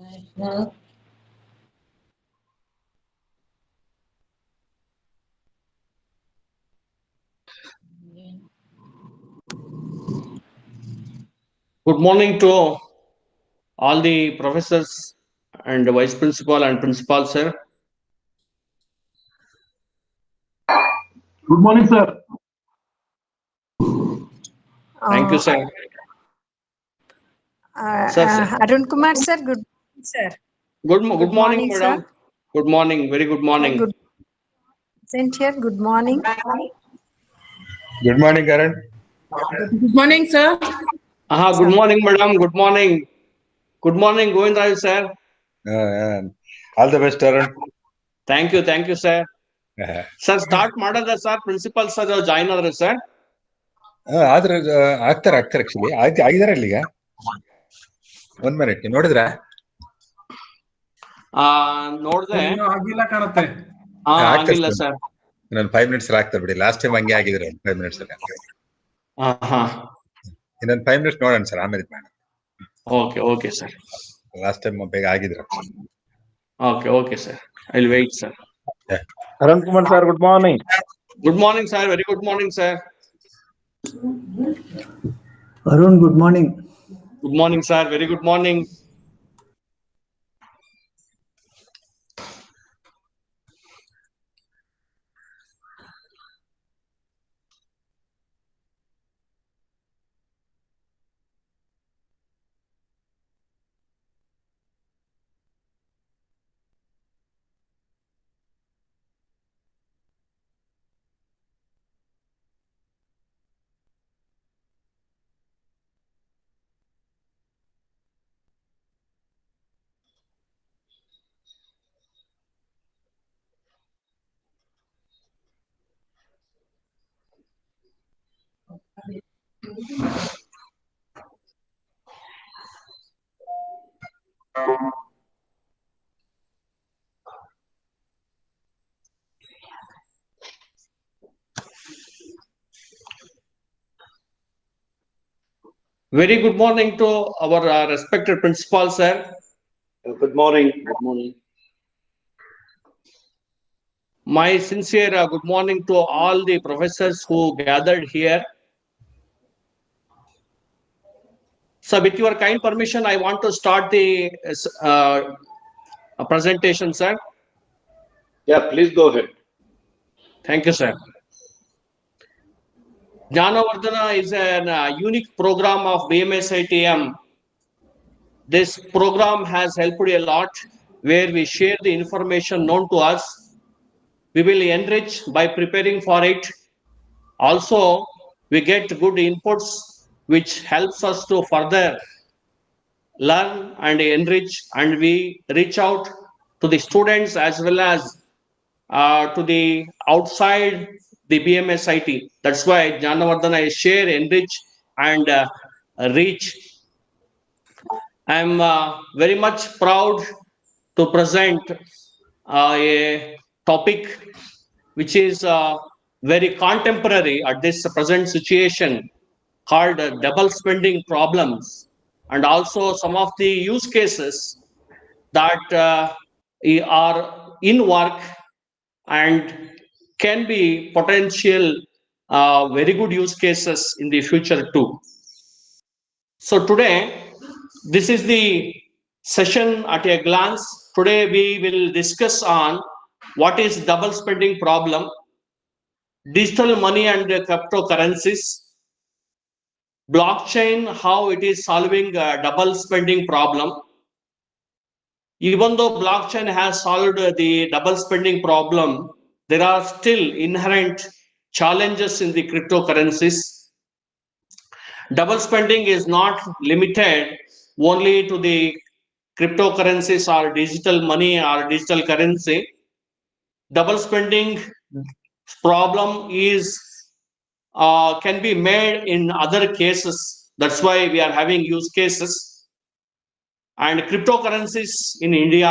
National. Good morning to all the professors and vice principal and principal, sir. Good morning, sir. Thank you, Uh, sir. Sir. Arun Kumar sir, good morning, sir. Good Good morning, morning, sir. madam. Good morning. Very good Sir, morning. good present here. Good morning. Good morning, Karan. Good morning, sir. Good morning, madam. Good morning. Good morning, Govind Rai, sir. All the best, Karan. Thank you, sir. Sir, start ಮಾಡದ sir. Principal sir join ಆದ್ರೆ sir. ಆದ್ರೆ ಆಗ್ತಾರೆ actually ಆಗಿದಾರೆ ಅಲ್ಲಿಗ 1 minute ನೋಡಿದ್ರ ನೋಡ್ದೆ ಇನ್ನೂ ಆಗಿಲ್ಲ ಕಾಣುತ್ತೆ. ಆಗಿಲ್ಲ ಸರ್. ಇನ್ನೊಂದು 5 ಮಿನಿಟ್ಸ್ ಆಗ್ತಾರೆ ಬಿಡಿ. ಲಾಸ್ಟ್ ಟೈಮ್ ಹಂಗೆ ಆಗಿದ್ರೆ 5 ಮಿನಿಟ್ಸ್ ಇನ್ನೊಂದು 5 ಮಿನಿಟ್ಸ್ ನೋಡೋಣ ಸರ್, ಆಮೇಲೆ ಮಾಡೋಣ. Okay sir. ಲಾಸ್ಟ್ ಟೈಮ್ ಬೇಗ ಆಗಿದ್ರು. Okay sir. I will wait sir. Arun Kumar sir, good morning. Good morning, sir. Very good morning, sir. Arun, good morning. Good morning, sir. Very good morning. Very good morning to our respected principal, sir. Good morning. Good morning. My sincere good morning to all the professors who gathered here. So, with your kind permission, I want to start the presentation, sir. Yeah, please go ahead. Thank you, sir. Jnanavardhana is a unique program of BMSITM. This program has helped a lot where we share the information known to us. We will enrich by preparing for it. Also, we get good inputs which helps us to further learn and enrich, and we reach out to the students as well as to the outside the BMSIT. That's why Jnanavardhana is share, enrich, and reach. I'm very much proud to present a topic which is very contemporary at this present situation, called double spending problems, and also some of the use cases that are in work and can be potential very good use cases in the future too. So today, this is the session at a glance. Today we will discuss on what is double spending problem, digital money and cryptocurrencies, blockchain, how it is solving a double spending problem. Even though blockchain has solved the double spending problem, there are still inherent challenges in the cryptocurrencies. Double spending is not limited only to the cryptocurrencies or digital money or digital currency. Double spending problem is can be made in other cases. That's why we are having use cases. And cryptocurrencies in India,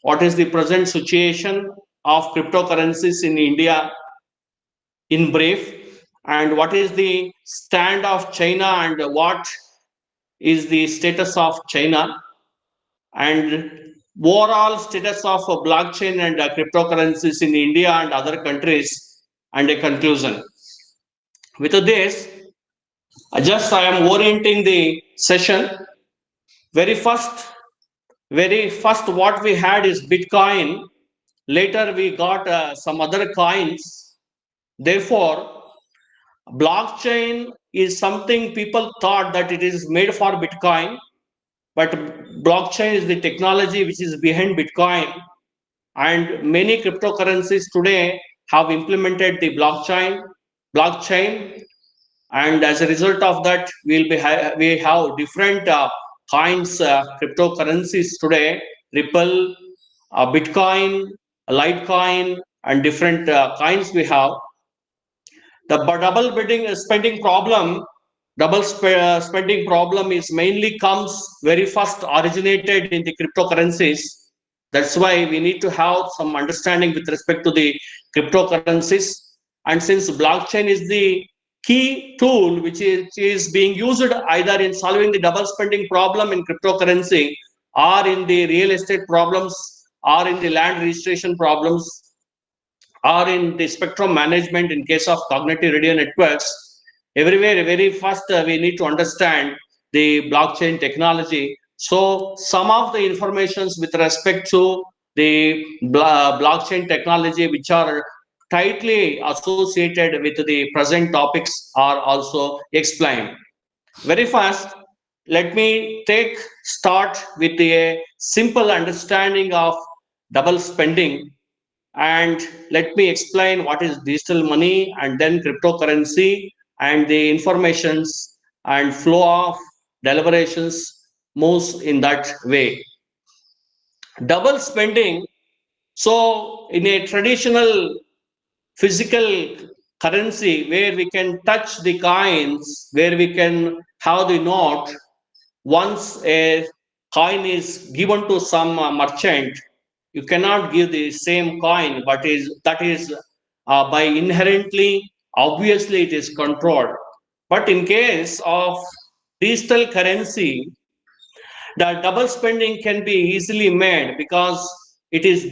what is the present situation of cryptocurrencies in India in brief, and what is the stand of China and what is the status of China. and overall status of blockchain and cryptocurrencies in India and other countries, and a conclusion. With this, I am orienting the session. Very first, what we had is Bitcoin. Later, we got some other coins. Therefore, blockchain is something people thought that it is made for Bitcoin, but blockchain is the technology which is behind Bitcoin. And many cryptocurrencies today have implemented the blockchain, and as a result of that, we have different coins, cryptocurrencies today: Ripple, Bitcoin, Litecoin, and different coins we have. The spending problem is mainly comes very first originated in the cryptocurrencies. That's why we need to have some understanding with respect to the cryptocurrencies. And since blockchain is the key tool which is being used either in solving the double spending problem in cryptocurrency, or in the real estate problems, or in the land registration problems, or in the spectrum management in case of cognitive radio networks, everywhere, very first, we need to understand the blockchain technology. So some of the informations with respect to the blockchain technology, which are tightly associated with the present topics, are also explained. Very fast, let me start with a simple understanding of double spending, and let me explain what is digital money and then cryptocurrency, and the informations and flow of deliberations moves in that way. Double spending. So in a traditional physical currency where we can touch the coins, where we can have the note, once a coin is given to some merchant, you cannot give the same coin, but that is by inherently, obviously it is controlled. But in case of digital currency, the double spending can be easily made because it is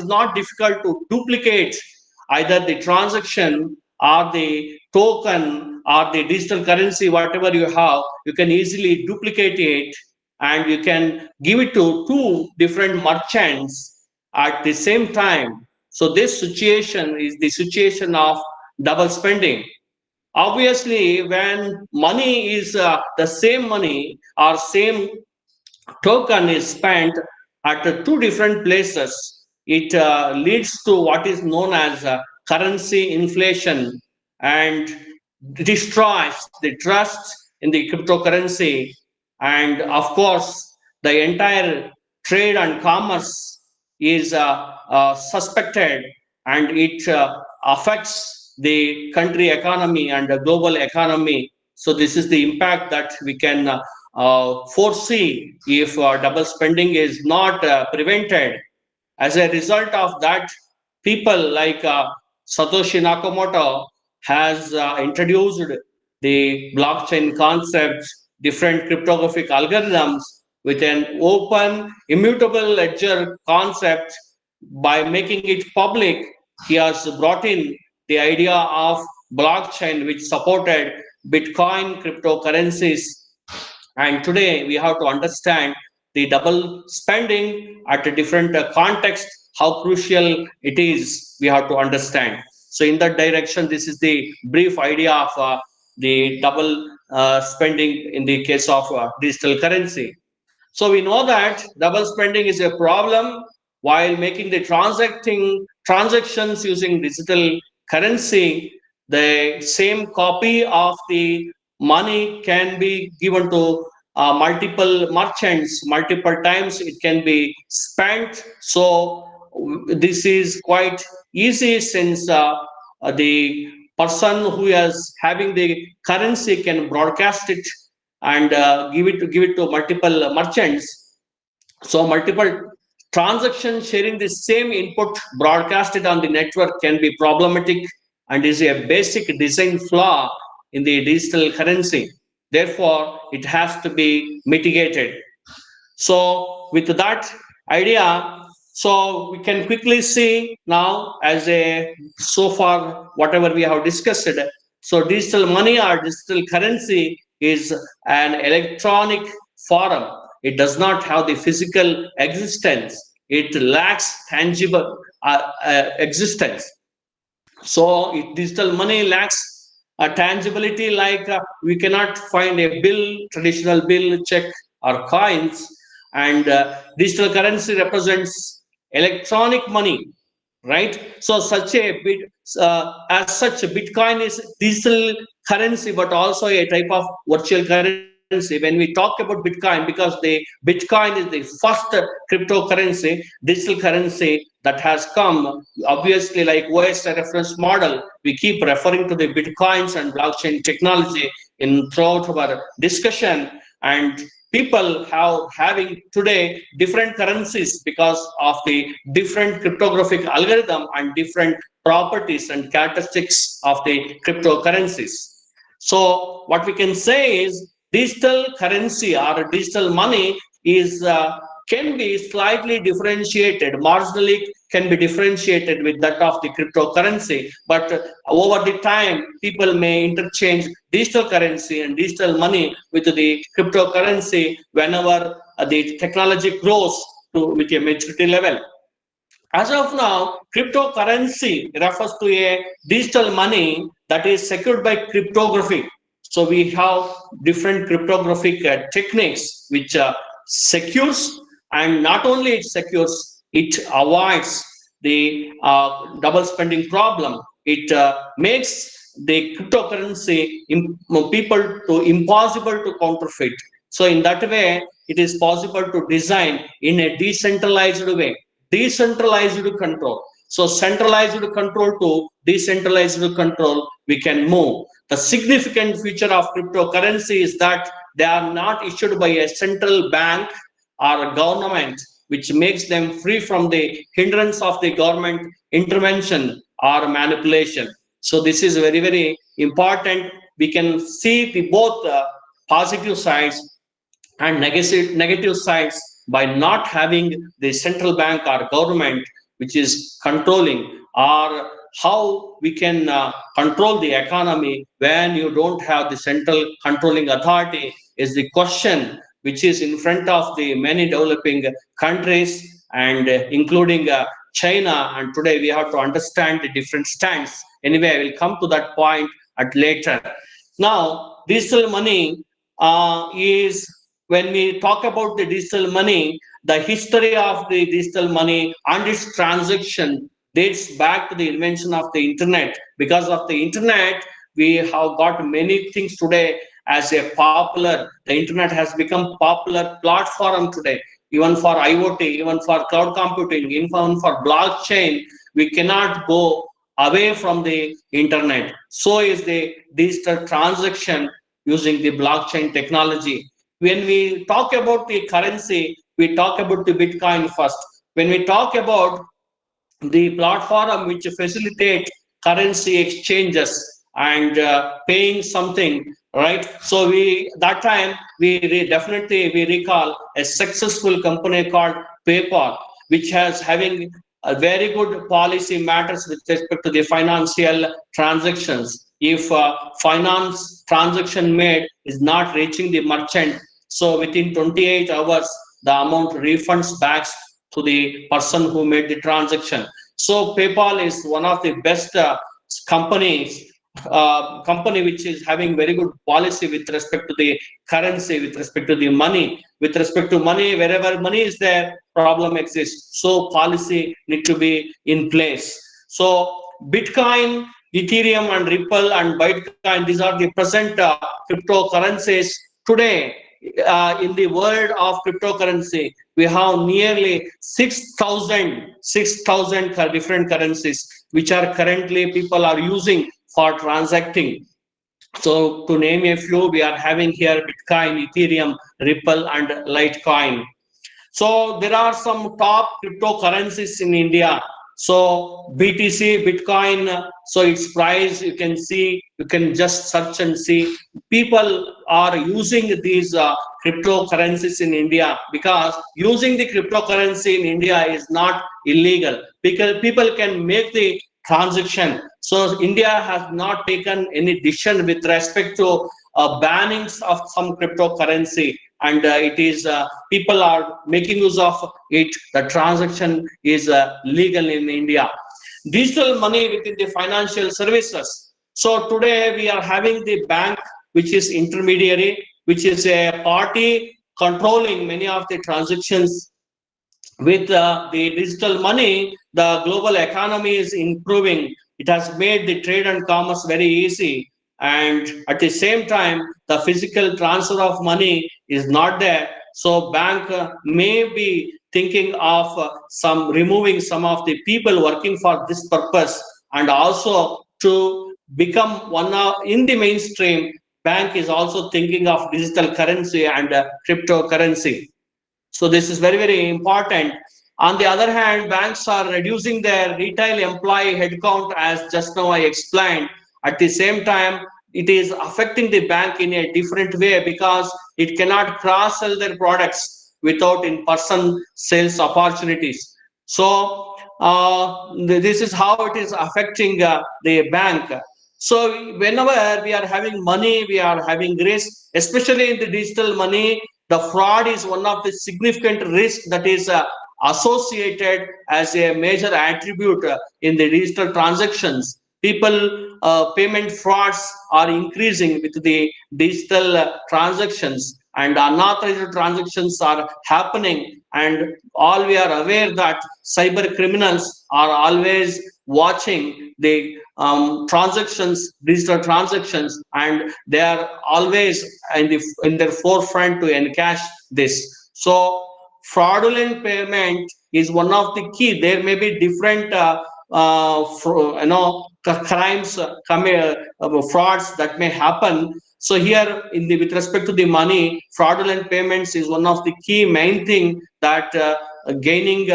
not difficult to duplicate either the transaction or the token or the digital currency, whatever you have. You can easily duplicate it, and you can give it to two different merchants at the same time. So this situation is the situation of double spending. Obviously, when money is the same money or same token is spent at two different places, it leads to what is known as currency inflation, and destroys the trust in the cryptocurrency. And of course, the entire trade and commerce is suspected, and it affects the country economy and the global economy. So this is the impact that we can foresee if double spending is not prevented. As a result of that, people like Satoshi Nakamoto has introduced the blockchain concept, different cryptographic algorithms with an open, immutable ledger concept. By making it public, he has brought in the idea of blockchain, which supported Bitcoin cryptocurrencies. And today we have to understand the double spending at a different context, how crucial it is, we have to understand. So in that direction, this is the brief idea of the double spending in the case of digital currency. So we know that double spending is a problem while making the transactions using digital currency. The same copy of the money can be given to multiple merchants multiple times. It can be spent. So this is quite easy, since the person who is having the currency can broadcast it and give it to multiple merchants. So multiple transactions sharing the same input broadcasted on the network can be problematic, and is a basic design flaw in the digital currency. Therefore, it has to be mitigated. So with that idea, so we can quickly see now as a so far whatever we have discussed. So digital money or digital currency is an electronic form. It does not have the physical existence. It lacks tangible existence. So digital money lacks a tangibility, like we cannot find a bill, traditional bill, check or coins, and digital currency represents electronic money, right? So such a bit, as such, Bitcoin is digital currency, but also a type of virtual currency. When we talk about Bitcoin, because the Bitcoin is the first cryptocurrency, digital currency that has come, obviously, like OS reference model, we keep referring to the Bitcoins and blockchain technology in throughout our discussion. And people have having today different currencies because of the different cryptographic algorithm and different properties and characteristics of the cryptocurrencies. So what we can say is digital currency or digital money is can be slightly differentiated, marginally can be differentiated with that of the cryptocurrency, but over the time people may interchange digital currency and digital money with the cryptocurrency whenever the technology grows to with a maturity level. As of now, cryptocurrency refers to a digital money that is secured by cryptography. So we have different cryptographic techniques which secures, and not only it secures, it avoids the double spending problem. It makes the cryptocurrency people to impossible to counterfeit. So in that way, it is possible to design in a decentralized way. Decentralized control. So centralized control to decentralized control, we can move. The significant feature of cryptocurrency is that they are not issued by a central bank or a government, which makes them free from the hindrance of the government intervention or manipulation. So this is very, very important. We can see the both positive sides and negative sides by not having the central bank or government which is controlling, or how we can control the economy when you don't have the central controlling authority is the question which is in front of the many developing countries, and including China. And today we have to understand the different stands. Anyway, I will come to that point at later. Now digital money is, when we talk about the digital money, the history of the digital money and its transaction dates back to the invention of the internet. Because of the internet, we have got many things today as a popular, the internet has become popular platform today, even for IoT, even for cloud computing, even for blockchain. We cannot go away from the internet. So is the digital transaction using the blockchain technology. When we talk about the currency, we talk about the Bitcoin first. When we talk about the platform which facilitate currency exchanges and paying something, right? So we that time definitely we recall a successful company called PayPal, which has having a very good policy matters with respect to the financial transactions. If finance transaction made is not reaching the merchant, so within 28 hours, the amount refunds back to the person who made the transaction. So PayPal is one of the best companies, company which is having very good policy with respect to the currency, with respect to the money. With respect to money, wherever money is there, problem exists. So policy need to be in place. So Bitcoin, Ethereum, and Ripple and Bitcoin, these are the present cryptocurrencies today. In the world of cryptocurrency, we have nearly 6,000 different currencies which are currently people are using for transacting. So to name a few, we are having here Bitcoin, Ethereum, Ripple, and Litecoin. So there are some top cryptocurrencies in India. So BTC, Bitcoin, so its price, you can see, you can just search and see. People are using these cryptocurrencies in India because using the cryptocurrency in India is not illegal because people can make the transaction. So India has not taken any decision with respect to bannings of some cryptocurrency, and it is people are making use of it. The transaction is legal in India. Digital money within the financial services. So today we are having the bank, which is intermediary, which is a party controlling many of the transactions. With the digital money, the global economy is improving. It has made the trade and commerce very easy. And at the same time, the physical transfer of money is not there. So bank may be thinking of some removing some of the people working for this purpose, and also to become one of in the mainstream. Bank is also thinking of digital currency and cryptocurrency. So this is very, very important. On the other hand, banks are reducing their retail employee headcount, as just now I explained. At the same time, it is affecting the bank in a different way because it cannot cross-sell their products without in-person sales opportunities. So this is how it is affecting the bank. So whenever we are having money, we are having risk, especially in the digital money. The fraud is one of the significant risks that is associated as a major attribute in the digital transactions. People payment frauds are increasing with the digital transactions, and unauthorized transactions are happening, and all we are aware that cyber criminals are always watching the transactions, digital transactions, and they are always in their forefront to encash this. So fraudulent payment is one of the key. There may be different crimes, frauds that may happen. So here, with respect to the money, fraudulent payments is one of the key main thing that gaining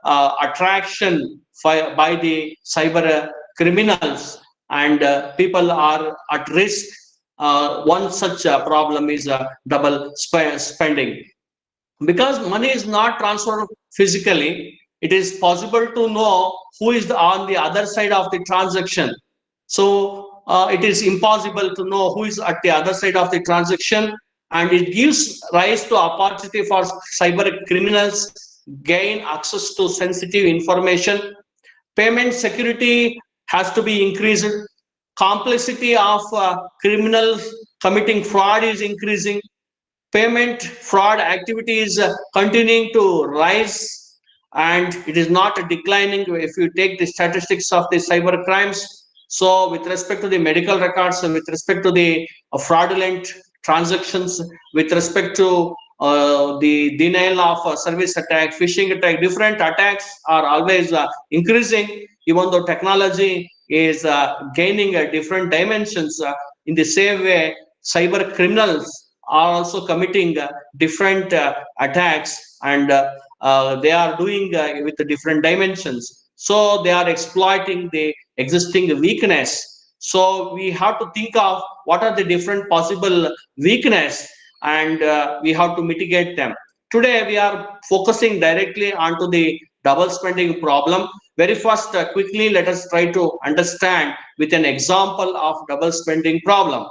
attraction by the cyber criminals, and people are at risk. One such problem is double spending. Because money is not transferred physically, it is possible to know who is on the other side of the transaction. So it is impossible to know who is at the other side of the transaction, and it gives rise to opportunity for cyber criminals gain access to sensitive information. Payment security has to be increased. Complexity of criminals committing fraud is increasing. Payment fraud activity is continuing to rise, and it is not declining if you take the statistics of the cyber crimes. So with respect to the medical records, with respect to the fraudulent transactions, with respect to the denial of service attack, phishing attack, different attacks are always increasing, even though technology is gaining different dimensions. In the same way, cyber criminals are also committing different attacks, and they are doing with the different dimensions. So they are exploiting the existing weakness. So we have to think of what are the different possible weakness, and we have to mitigate them. Today we are focusing directly onto the double spending problem. Very first, quickly let us try to understand with an example of double spending problem.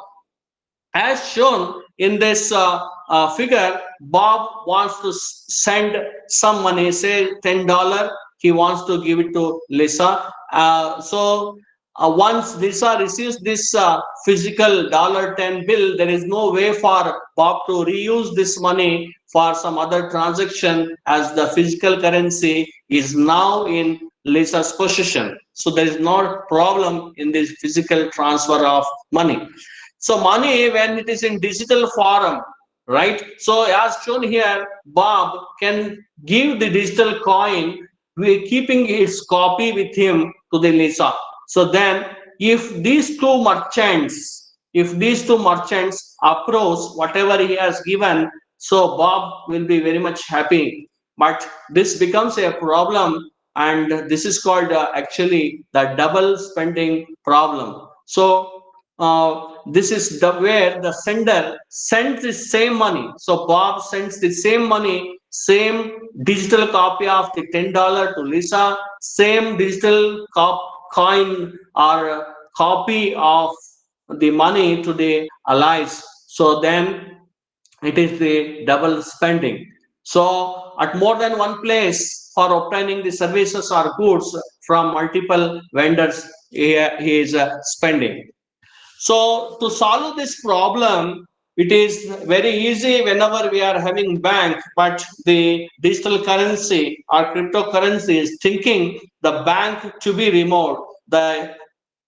As shown in this figure, Bob wants to send some money, say $10. He wants to give it to Lisa. Once Lisa receives this physical $10 bill, there is no way for Bob to reuse this money for some other transaction, as the physical currency is now in Lisa's possession. So there is no problem in this physical transfer of money. So money, when it is in digital form, right? So as shown here, Bob can give the digital coin, keeping its copy with him to the Lisa. So then if these two merchants approach whatever he has given, so Bob will be very much happy. But this becomes a problem and this is called actually the double spending problem. So this is where the sender sends the same money. So Bob sends the same money, same digital copy of the $10 to Lisa, same digital coin or copy of the money to the allies. So then it is the double spending. So at more than one place for obtaining the services or goods from multiple vendors, he is spending. So to solve this problem, it is very easy whenever we are having bank, but the digital currency or cryptocurrency is thinking the bank to be removed. The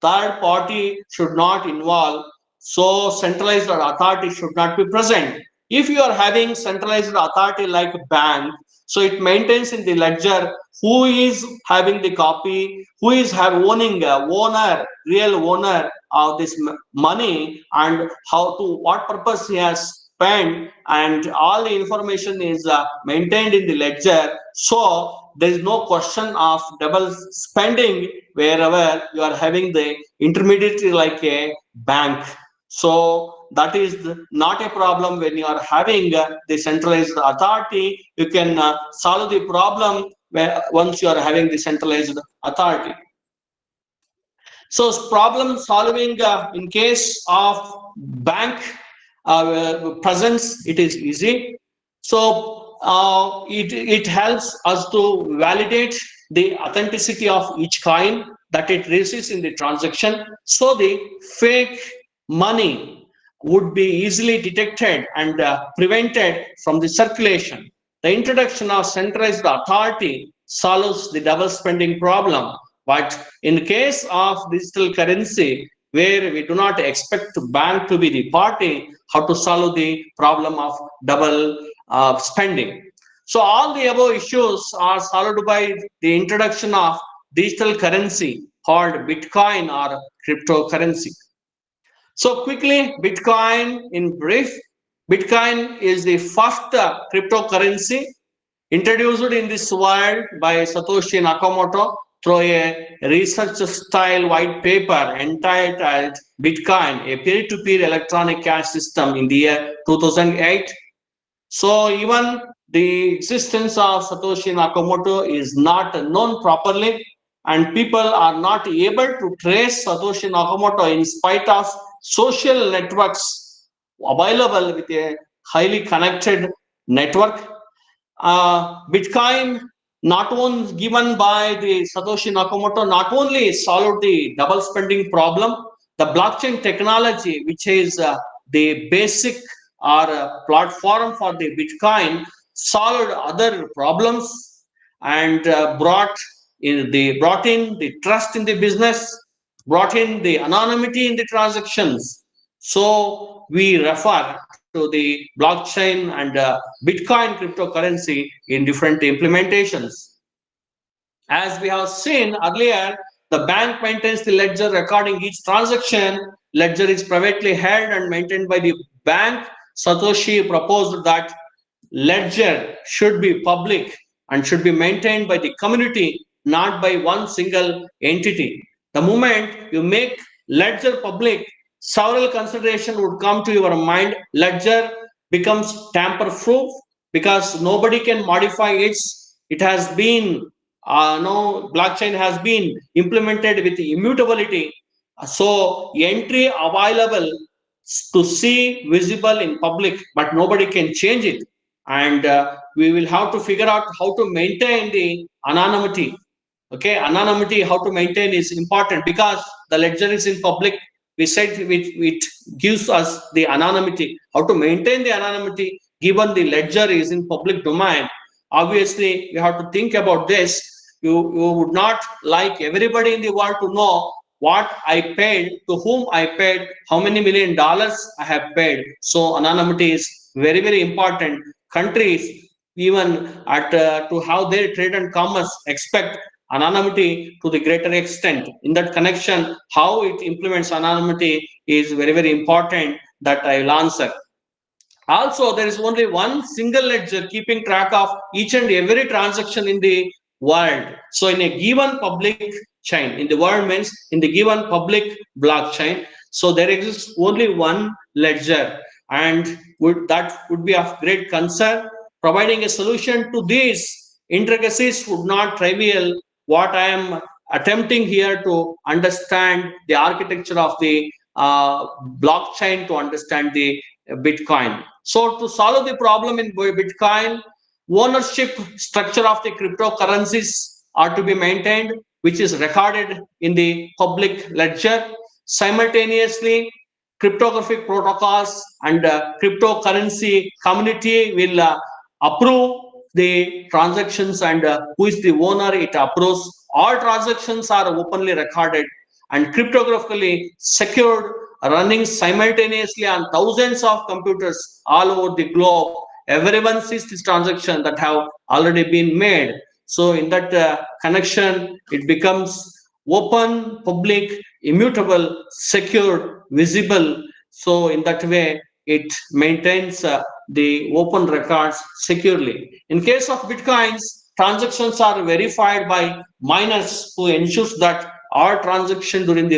third party should not involve, so centralized authority should not be present. If you are having centralized authority like a bank, so it maintains in the ledger who is having the copy, who is owning real owner of this money, and how to what purpose he has spent, and all the information is maintained in the ledger. So there is no question of double spending wherever you are having the intermediary like a bank. So that is not a problem when you are having the centralized authority. You can solve the problem once you are having the centralized authority. So problem solving in case of bank presence, it is easy. So it helps us to validate the authenticity of each coin that it receives in the transaction. So the fake money would be easily detected and prevented from the circulation. The introduction of centralized authority solves the double spending problem. But in case of digital currency, where we do not expect the bank to be the party, how to solve the problem of double spending. So all the above issues are solved by the introduction of digital currency called Bitcoin or cryptocurrency. So quickly, Bitcoin in brief. Bitcoin is the first cryptocurrency introduced in this world by Satoshi Nakamoto through a research style white paper entitled Bitcoin, a peer-to-peer electronic cash system in the year 2008. So even the existence of Satoshi Nakamoto is not known properly, and people are not able to trace Satoshi Nakamoto in spite of social networks available with a highly connected network. Bitcoin, not only given by the Satoshi Nakamoto, not only solved the double spending problem, the blockchain technology, which is the basic or platform for the Bitcoin, solved other problems and brought in the trust in the business, brought in the anonymity in the transactions. So we refer to the blockchain and Bitcoin cryptocurrency in different implementations. As we have seen earlier, the bank maintains the ledger recording each transaction. Ledger is privately held and maintained by the bank. Satoshi proposed that ledger should be public and should be maintained by the community, not by one single entity. The moment you make ledger public, several considerations would come to your mind. Ledger becomes tamper-proof because nobody can modify it. It has been blockchain has been implemented with immutability. So entry available to see visible in public, but nobody can change it. And we will have to figure out how to maintain the anonymity. Okay, anonymity, how to maintain is important because the ledger is in public. We said it gives us the anonymity. How to maintain the anonymity given the ledger is in public domain? Obviously, you have to think about this. You would not like everybody in the world to know what I paid, to whom I paid, how many $1 million I have paid. So anonymity is very, very important. Countries, even at to how their trade and commerce, expect anonymity to the greater extent. In that connection, how it implements anonymity is very, very important that I will answer. Also, there is only one single ledger keeping track of each and every transaction in the world. So in a given public chain, in the world means in the given public blockchain, so there exists only one ledger, and that would be of great concern. Providing a solution to these intricacies would not trivial. What I am attempting here to understand the architecture of the blockchain, to understand the Bitcoin. So to solve the problem in Bitcoin, ownership structure of the cryptocurrencies are to be maintained, which is recorded in the public ledger. Simultaneously, cryptographic protocols and cryptocurrency community will approve the transactions, and who is the owner, it approves. All transactions are openly recorded and cryptographically secured, running simultaneously on thousands of computers all over the globe. Everyone sees this transaction that have already been made. So in that connection, it becomes open, public, immutable, secured, visible. So in that way, it maintains the open records securely. In case of Bitcoins, transactions are verified by miners who ensures that all transactions during the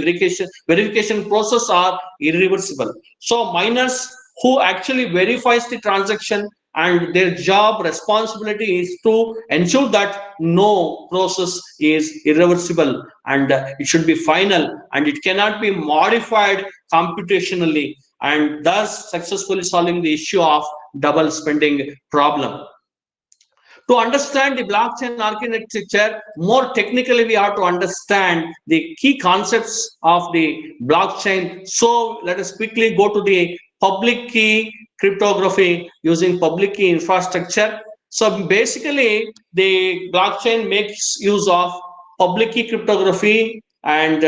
verification process are irreversible. So miners who actually verifies the transaction, and their job responsibility is to ensure that no process is irreversible, and it should be final and it cannot be modified computationally, and thus successfully solving the issue of double spending problem. To understand the blockchain architecture more technically, we have to understand the key concepts of the blockchain. So let us quickly go to the public key cryptography using public key infrastructure. So basically, the blockchain makes use of public key cryptography and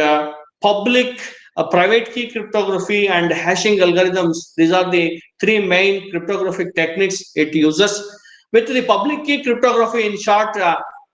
private key cryptography and hashing algorithms. These are the three main cryptographic techniques it uses. With the public key cryptography, in short,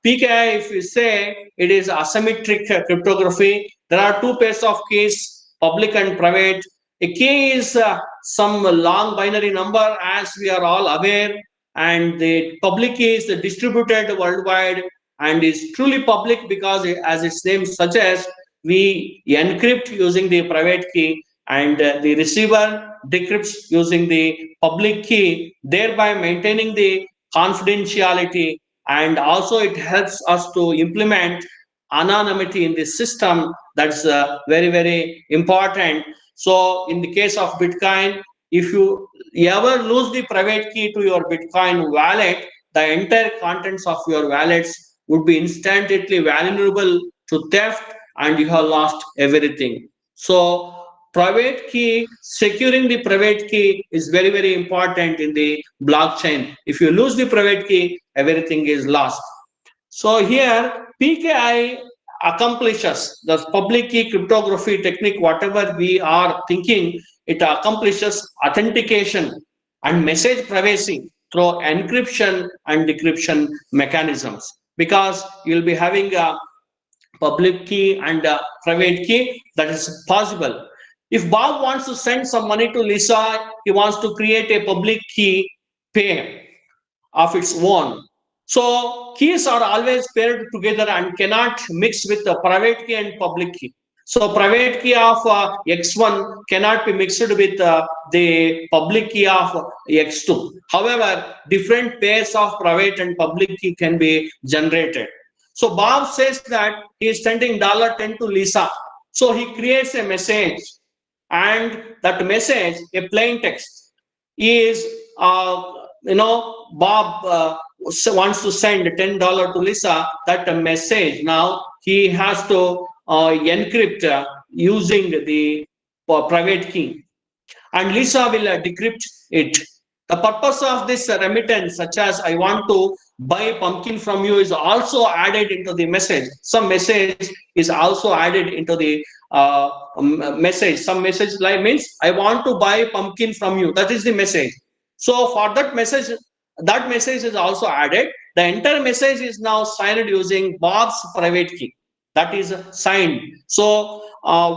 PKI, if we say, it is asymmetric cryptography. There are two pairs of keys, public and private. A key is some long binary number, as we are all aware, and the public key is distributed worldwide and is truly public because, as its name suggests, we encrypt using the private key, and the receiver decrypts using the public key, thereby maintaining the confidentiality, and also it helps us to implement anonymity in the system. That's very, very important. So in the case of Bitcoin, if you ever lose the private key to your Bitcoin wallet, the entire contents of your wallets would be instantly vulnerable to theft, and you have lost everything. So private key, securing the private key is very, very important in the blockchain. If you lose the private key, everything is lost. So here PKI accomplishes the public key cryptography technique, whatever we are thinking, it accomplishes authentication and message privacy through encryption and decryption mechanisms, because you'll be having a public key and a private key. That is possible. If Bob wants to send some money to Lisa, he wants to create a public key pair of its own. So keys are always paired together and cannot mix with the private key and public key. So private key of X1 cannot be mixed with the public key of X2. However, different pairs of private and public key can be generated. So Bob says that he is sending $10 to Lisa. So he creates a message, and that message, a plain text, is Bob wants to send $10 to Lisa. That message, now he has to encrypt using the private key, and Lisa will decrypt it. The purpose of this remittance, such as I want to buy pumpkin from you, is also added into the message. Some message is also added into the message. Some message like means I want to buy pumpkin from you. That is the message. So for that message is also added. The entire message is now signed using Bob's private key. that is signed. So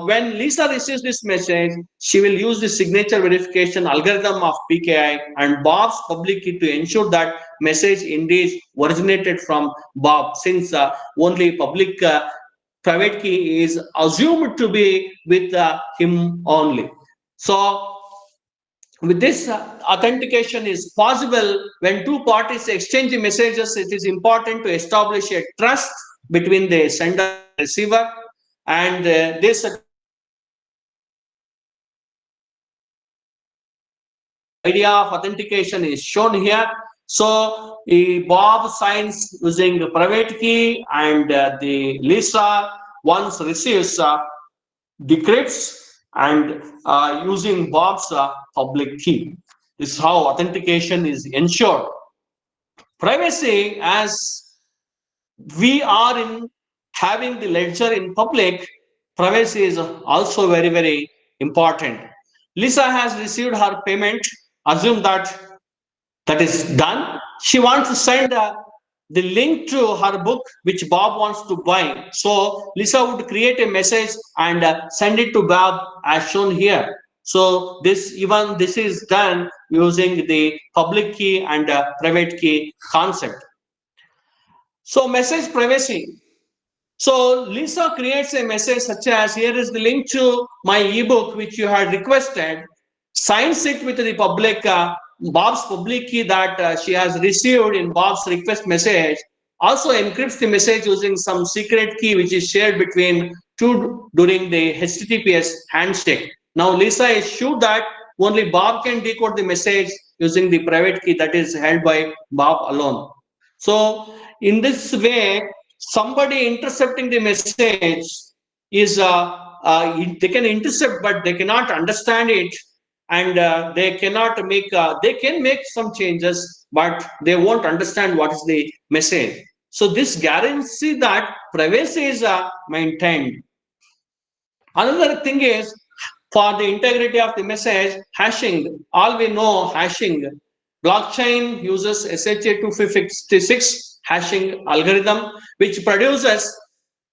when Lisa receives this message, she will use the signature verification algorithm of PKI and Bob's public key to ensure that message indeed originated from Bob, since only public private key is assumed to be with him only. So with this, authentication is possible when two parties exchange messages. It is important to establish a trust between the sender and receiver, and this idea of authentication is shown here. So Bob signs using the private key, and the Lisa once receives decrypts and using Bob's public key. This is how authentication is ensured. Privacy, as we are in having the ledger in public, privacy is also very, very important. Lisa has received her payment. Assume that is done. She wants to send the link to her book which Bob wants to buy. So Lisa would create a message and send it to Bob as shown here. So this is done using the public key and private key concept. So message privacy. So Lisa creates a message such as, here is the link to my ebook which you had requested, signs it with the public Bob's public key that she has received in Bob's request message, also encrypts the message using some secret key which is shared between two during the HTTPS handshake. Now Lisa is sure that only Bob can decode the message using the private key that is held by Bob alone. So in this way, somebody intercepting the message is they can intercept, but they cannot understand it, and they cannot make they can make some changes, but they won't understand what is the message. So this guarantees that privacy is maintained. Another thing is, for the integrity of the message, hashing. All we know hashing. Blockchain uses SHA-256 hashing algorithm, which produces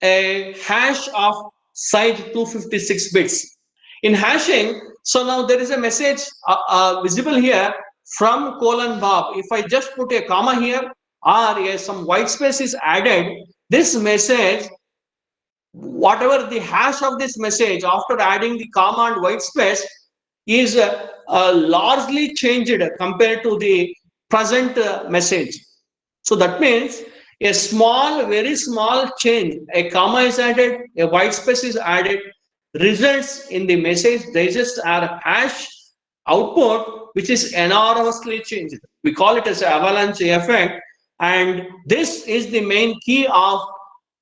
a hash of size 256 bits. In hashing, so now there is a message visible here from :Bob. If I just put a comma here, or some white space is added, this message, whatever the hash of this message after adding the comma and white space, is largely changed compared to the present message. So that means a small, very small change, a comma is added, a white space is added, results in the message digest or hash output which is enormously changed. We call it as avalanche effect, and this is the main key of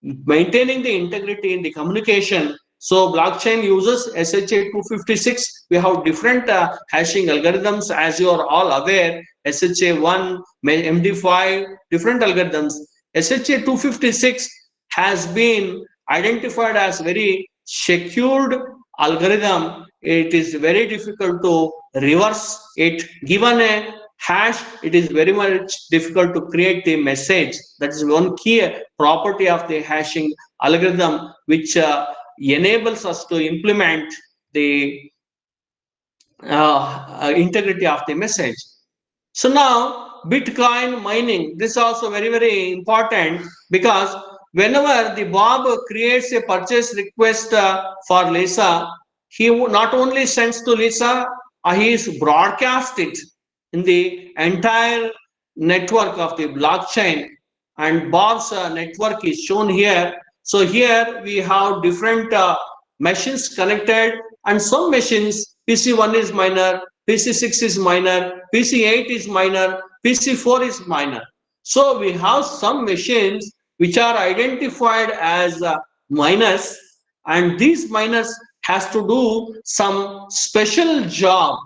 maintaining the integrity in the communication. So blockchain uses SHA-256. We have different hashing algorithms, as you are all aware, SHA-1, MD5, different algorithms. SHA-256 has been identified as very secured algorithm. It is very difficult to reverse it. Given a hash, it is very much difficult to create the message. That is one key property of the hashing algorithm, which enables us to implement the integrity of the message. So now Bitcoin mining, this is also very, very important, because whenever the Bob creates a purchase request for Lisa, he not only sends to Lisa, he is broadcast it in the entire network of the blockchain, and Bob's network is shown here. So here we have different machines connected, and some machines, PC1 is minor, PC6 is minor, PC8 is minor, PC4 is minor. So we have some machines which are identified as minors, and these minors has to do some special job.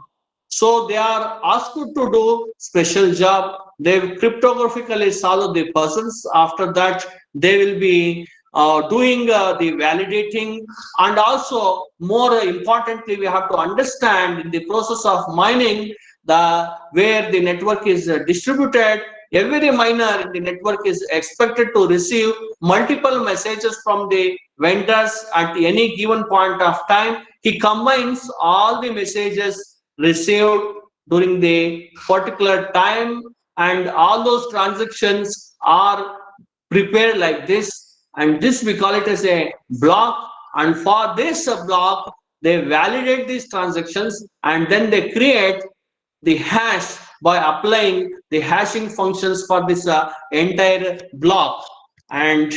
So they are asked to do special job. They cryptographically solve the puzzles. After that, they will be doing the validating, and also more importantly, we have to understand in the process of mining where the network is distributed, every miner in the network is expected to receive multiple messages from the vendors at any given point of time. He combines all the messages received during the particular time, and all those transactions are prepared like this, and this we call it as a block. And for this block, they validate these transactions, and then they create the hash by applying the hashing functions for this entire block. And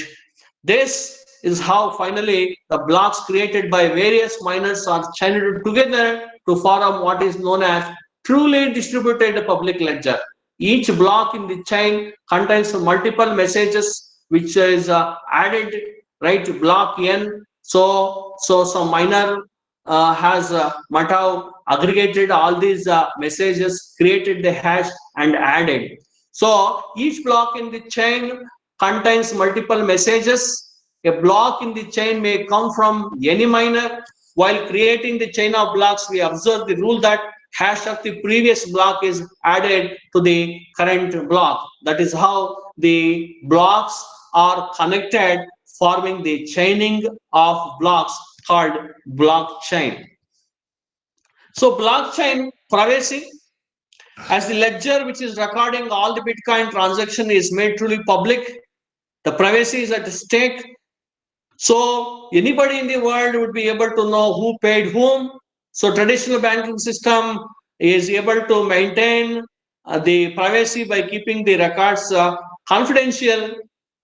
this is how finally the blocks created by various miners are chained together to form what is known as truly distributed public ledger. Each block in the chain contains multiple messages which is added, right, to block n. So some miner might have aggregated all these messages, created the hash and added. So each block in the chain contains multiple messages. A block in the chain may come from any miner. While creating the chain of blocks, we observe the rule that hash of the previous block is added to the current block. That is how the blocks are connected, forming the chaining of blocks called blockchain. So blockchain privacy, as the ledger which is recording all the Bitcoin transaction is made truly public, the privacy is at stake. So anybody in the world would be able to know who paid whom. So traditional banking system is able to maintain the privacy by keeping the records confidential,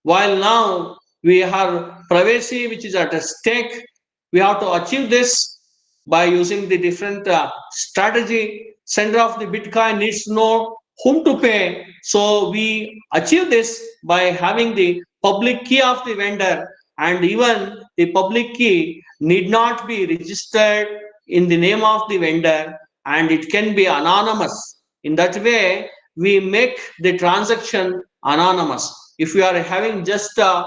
while now we have privacy which is at stake. We have to achieve this by using the different strategy. Sender of the Bitcoin needs to know whom to pay. So we achieve this by having the public key of the vendor, and even the public key need not be registered in the name of the vendor, and it can be anonymous. In that way, we make the transaction anonymous. If we are having just a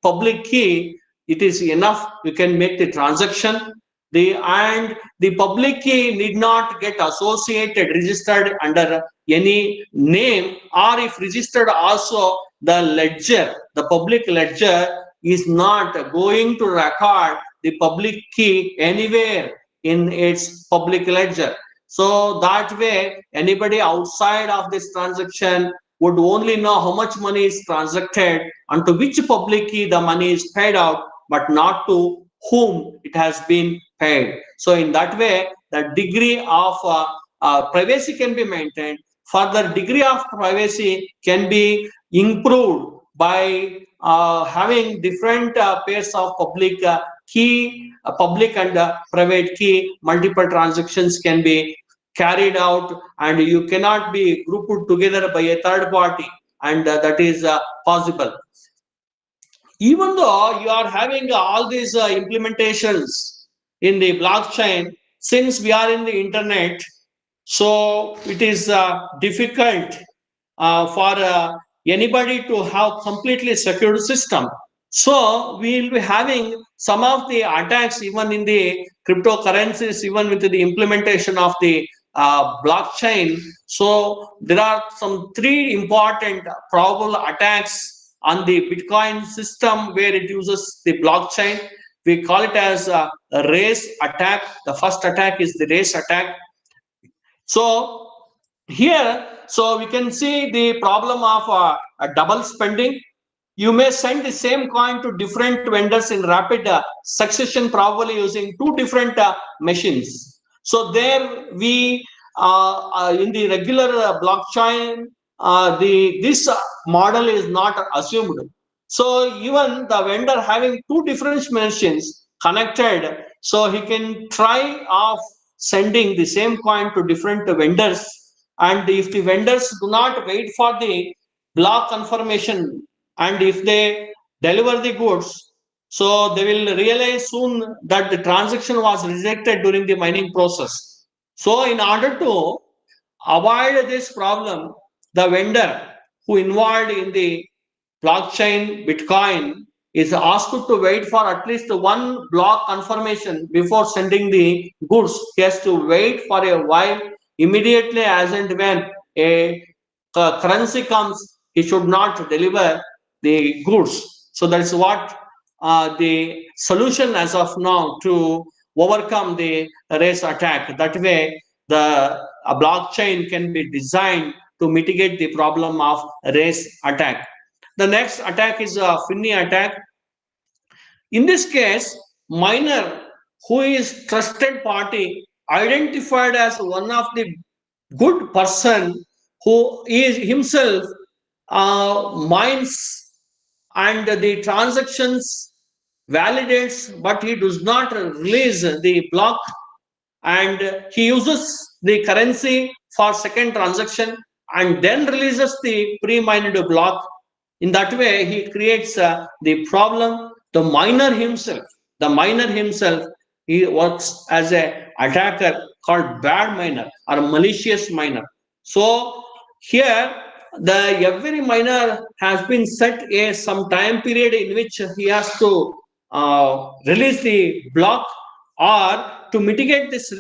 public key, it is enough. You can make the transaction. And the public key need not get associated, registered under any name, or if registered also, the ledger, the public ledger is not going to record the public key anywhere in its public ledger. So that way, anybody outside of this transaction would only know how much money is transacted and to which public key the money is paid out, but not to whom it has been paid. So in that way, the degree of privacy can be maintained. Further degree of privacy can be improved by having different pairs of public key, public and private key. Multiple transactions can be carried out, and you cannot be grouped together by a third party, and that is possible. Even though you are having all these implementations in the blockchain, since we are in the internet, so it is difficult for anybody to have completely secured system. So we will be having some of the attacks even in the cryptocurrencies, even with the implementation of the blockchain. So there are some three important probable attacks on the Bitcoin system where it uses the blockchain. We call it as a race attack. The first attack is the race attack. So here, so we can see the problem of a double spending. You may send the same coin to different vendors in rapid succession, probably using two different machines. So there we in the regular blockchain, this model is not assumed. So even the vendor having two different machines connected, so he can try of sending the same coin to different vendors. And if the vendors do not wait for the block confirmation, and if they deliver the goods, so they will realize soon that the transaction was rejected during the mining process. So in order to avoid this problem, the vendor who involved in the blockchain Bitcoin is asked to wait for at least one block confirmation before sending the goods. He has to wait for a while. Immediately as and when a currency comes, he should not deliver the goods. So that is what the solution as of now to overcome the race attack. That way, a blockchain can be designed to mitigate the problem of race attack. The next attack is a Finney attack. In this case, miner who is trusted party identified as one of the good person who is himself mines and the transactions validates, but he does not release the block, and he uses the currency for second transaction and then releases the pre-mined block. In that way, he creates the problem. The miner himself, he works as a attacker called bad miner or malicious miner. So here, every miner has been set some time period in which he has to release the block, or to mitigate this,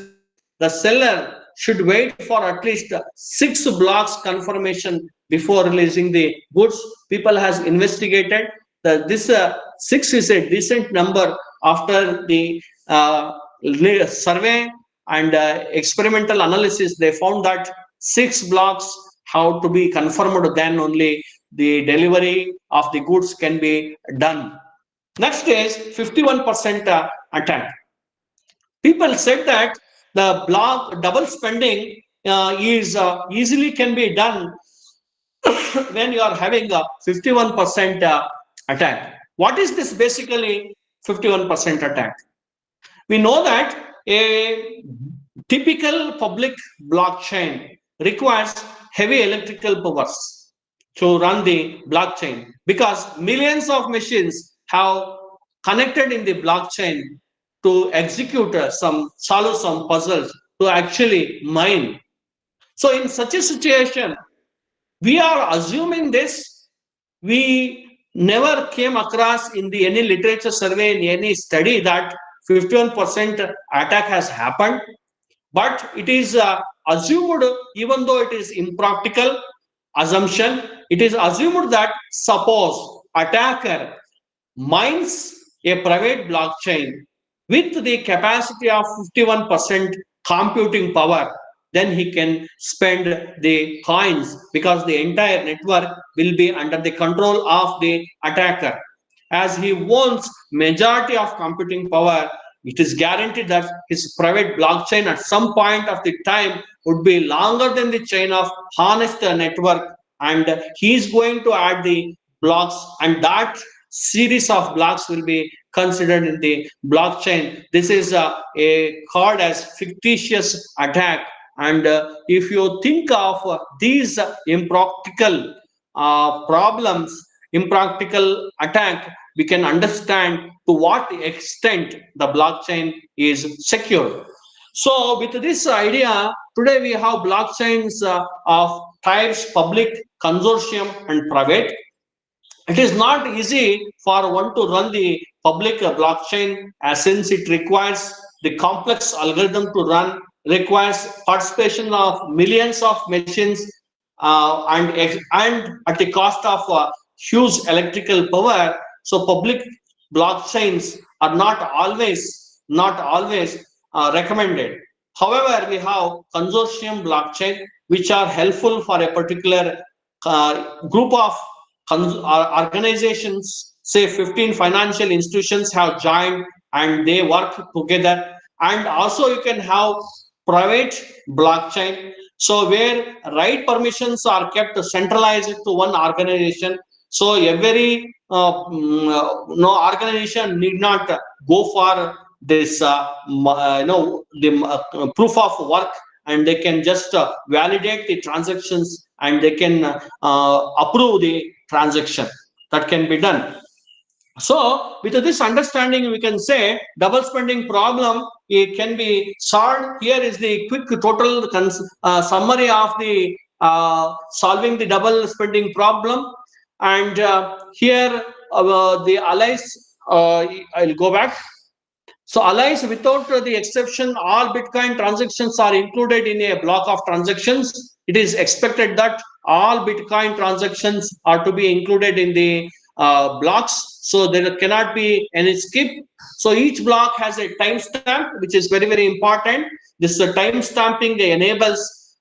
the seller should wait for at least 6 blocks confirmation before releasing the goods. People has investigated that this 6 is a decent number. After the survey and experimental analysis, they found that 6 blocks have to be confirmed, then only the delivery of the goods can be done. Next is 51% attack. People said that the block double spending is easily can be done when you are having a 51% attack. What is this basically 51% attack? We know that a typical public blockchain requires heavy electrical powers to run the blockchain, because millions of machines have connected in the blockchain to execute solve some puzzles, to actually mine. So in such a situation, we are assuming this. We never came across in any literature survey, in any study, that 51% attack has happened. But it is assumed, even though it is impractical assumption, it is assumed that suppose attacker mines a private blockchain with the capacity of 51% computing power, then he can spend the coins, because the entire network will be under the control of the attacker. As he owns majority of computing power, it is guaranteed that his private blockchain at some point of the time would be longer than the chain of honest network, and he is going to add the blocks, and that series of blocks will be considered in the blockchain. This is called as fictitious attack. And if you think of these impractical impractical attack, we can understand to what extent the blockchain is secure. So with this idea, today we have blockchains of types public, consortium, and private. It is not easy for one to run the public blockchain, since it requires the complex algorithm to run, requires participation of millions of machines, and at the cost of huge electrical power. So public blockchains are not always recommended. However, we have consortium blockchain, which are helpful for a particular group of organizations. Say 15 financial institutions have joined and they work together. And also you can have private blockchain, so where right permissions are kept centralized to one organization. So every no organization need not go for this the proof of work, and they can just validate the transactions, and they can approve the transaction. That can be done. So with this understanding, we can say double spending problem, it can be solved. Here is the quick total summary of the solving the double spending problem. And here the allies, I'll go back. So allies, without the exception, all Bitcoin transactions are included in a block of transactions. It is expected that all Bitcoin transactions are to be included in the blocks. So there cannot be any skip. So each block has a timestamp, which is very, very important. This time stamping enables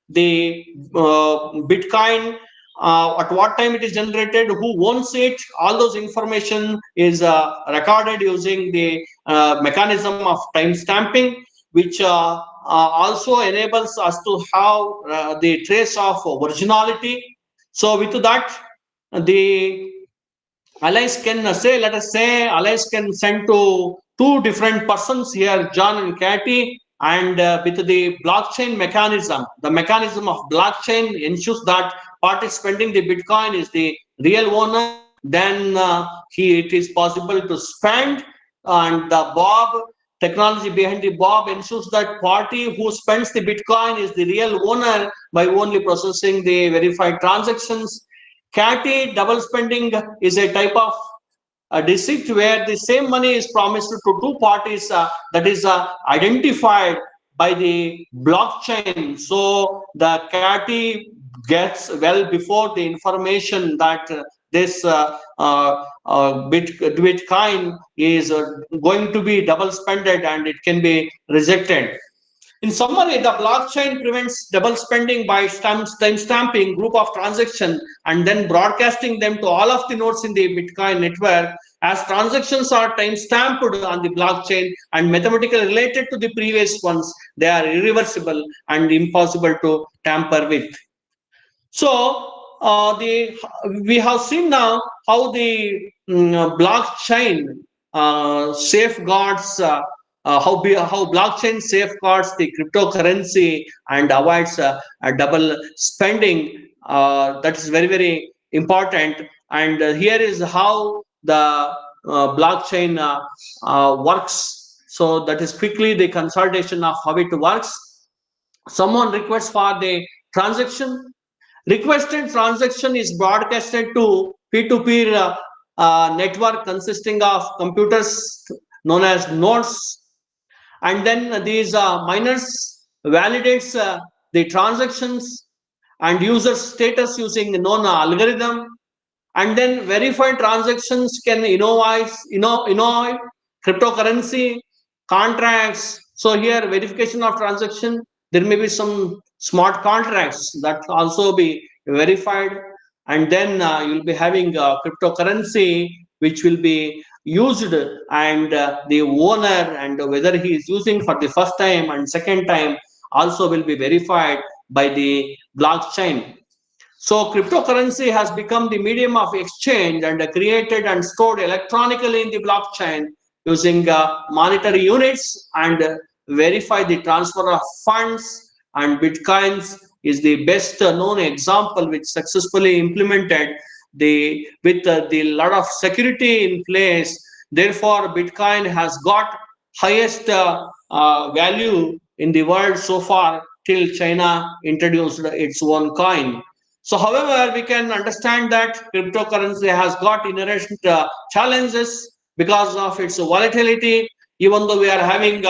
the Bitcoin, at what time it is generated, who owns it, all those information is recorded using the mechanism of time stamping, which also enables us to have the trace of originality. So with that, the allies can say, let us say, allies can send to two different persons here, John and Katie, and with the blockchain mechanism, the mechanism of blockchain ensures that party spending the Bitcoin is the real owner. Then it is possible to spend, and the Bob technology behind the Bob ensures that party who spends the Bitcoin is the real owner by only processing the verified transactions. Katie double spending is a type of deceit where the same money is promised to two parties that is identified by the blockchain. So the Katie gets well before the information that this Bitcoin is going to be double spended and it can be rejected. In summary, the blockchain prevents double spending by time stamping group of transactions and then broadcasting them to all of the nodes in the Bitcoin network. As transactions are time stamped on the blockchain and mathematically related to the previous ones, they are irreversible and impossible to tamper with. So we have seen now how the blockchain safeguards. How blockchain safeguards the cryptocurrency and avoids double spending. That is very, very important. And here is how the blockchain works. So that is quickly the consultation of how it works. Someone requests for the transaction. Requested transaction is broadcasted to peer-to-peer network consisting of computers known as nodes. And then these miners validates the transactions and user status using known algorithm, and then verified transactions can innovate cryptocurrency contracts. So here verification of transaction, there may be some smart contracts that also be verified, and then you'll be having cryptocurrency which will be used, and the owner and whether he is using for the first time and second time also will be verified by the blockchain. So cryptocurrency has become the medium of exchange and created and stored electronically in the blockchain using monetary units and verify the transfer of funds, and Bitcoins is the best known example which successfully implemented with the lot of security in place. Therefore, Bitcoin has got highest value in the world so far till China introduced its own coin. So, however, we can understand that cryptocurrency has got inherent challenges because of its volatility. Even though we are having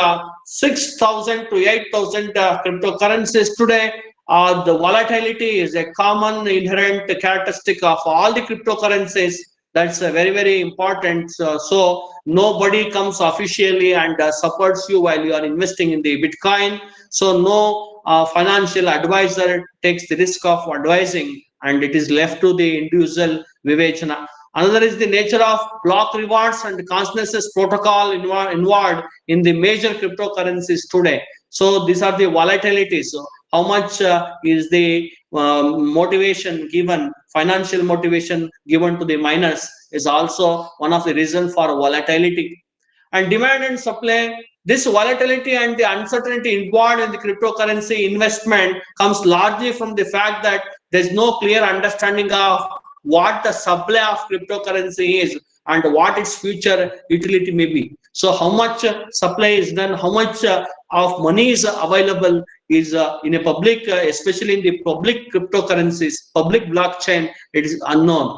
6,000 to 8,000 cryptocurrencies today, the volatility is a common inherent characteristic of all the cryptocurrencies. That's very, very important. So nobody comes officially and supports you while you are investing in the Bitcoin. So no financial advisor takes the risk of advising, and it is left to the individual vivechana. Another is the nature of block rewards and consensus protocol involved in the major cryptocurrencies today. So these are the volatilities. So how much is the motivation given, financial motivation given to the miners is also one of the reasons for volatility. And demand and supply, this volatility and the uncertainty involved in the cryptocurrency investment comes largely from the fact that there's no clear understanding of what the supply of cryptocurrency is and what its future utility may be. So how much supply is done, how much of money is available is in a public, especially in the public cryptocurrencies, public blockchain, it is unknown.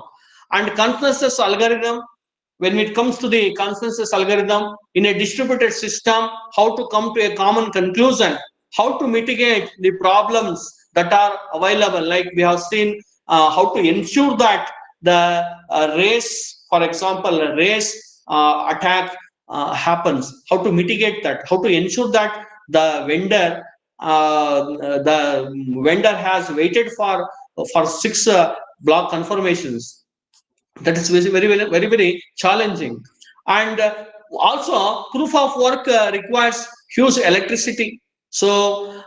And consensus algorithm, when it comes to the consensus algorithm in a distributed system, how to come to a common conclusion, how to mitigate the problems that are available. Like we have seen how to ensure that the race, for example, a race attack happens, how to mitigate that, how to ensure that the vendor has waited for 6 block confirmations. That is very challenging. And also proof of work requires huge electricity. So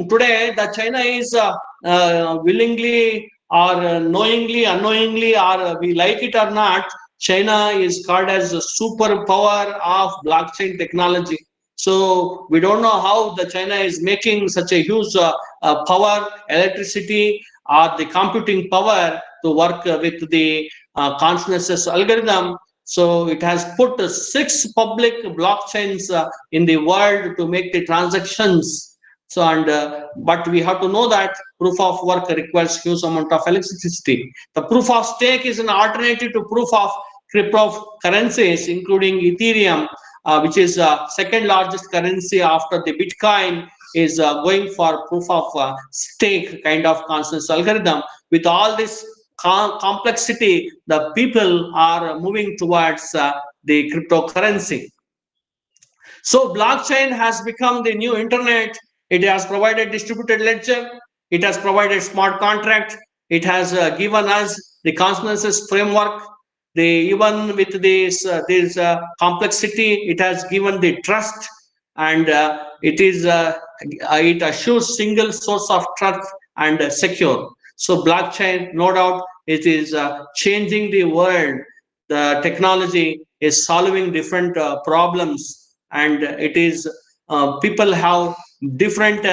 today the China is willingly or knowingly, unknowingly, or we like it or not, China is called as a superpower of blockchain technology. So we don't know how the China is making such a huge power, electricity, or the computing power to work with the consensus algorithm. So it has put 6 public blockchains in the world to make the transactions. So but we have to know that proof of work requires huge amount of electricity. The proof of stake is an alternative to proof of cryptocurrencies, including Ethereum, which is second largest currency after the Bitcoin, is going for proof of stake kind of consensus algorithm. With all this complexity, the people are moving towards the cryptocurrency. So blockchain has become the new internet. It has provided distributed ledger. It has provided smart contract. It has given us the consensus framework. Even with this complexity, it has given the trust, and it assures single source of trust and secure. So blockchain, no doubt, it is changing the world. The technology is solving different problems, and it is people have different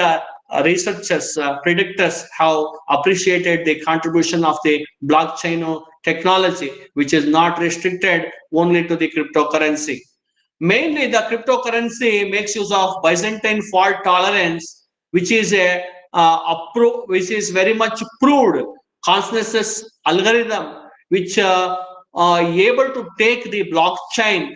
researchers, predictors have appreciated the contribution of the blockchain technology, which is not restricted only to the cryptocurrency. Mainly, the cryptocurrency makes use of Byzantine fault tolerance, which is which is very much proved consensus algorithm, which able to take the blockchain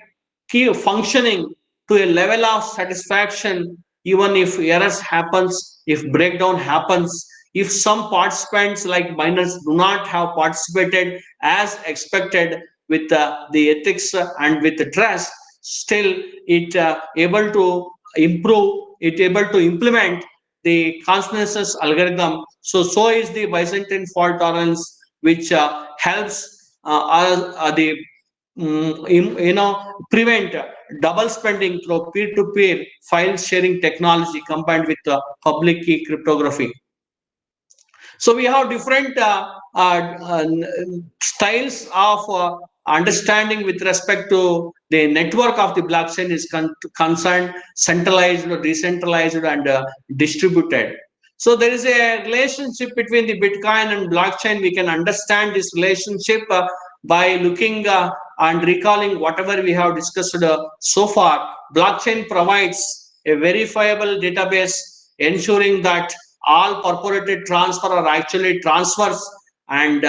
key functioning to a level of satisfaction, even if errors happens, if breakdown happens, if some participants like miners do not have participated as expected with the ethics and with the trust, still it able to improve, it able to implement the consensus algorithm. So is the Byzantine fault tolerance, which helps the prevent double spending through peer-to-peer file sharing technology combined with public key cryptography. So we have different styles of understanding with respect to the network of the blockchain is concerned, centralized, decentralized, and distributed. So there is a relationship between the Bitcoin and blockchain. We can understand this relationship by looking and recalling whatever we have discussed so far. Blockchain provides a verifiable database ensuring that all purported transfer are actually transfers, and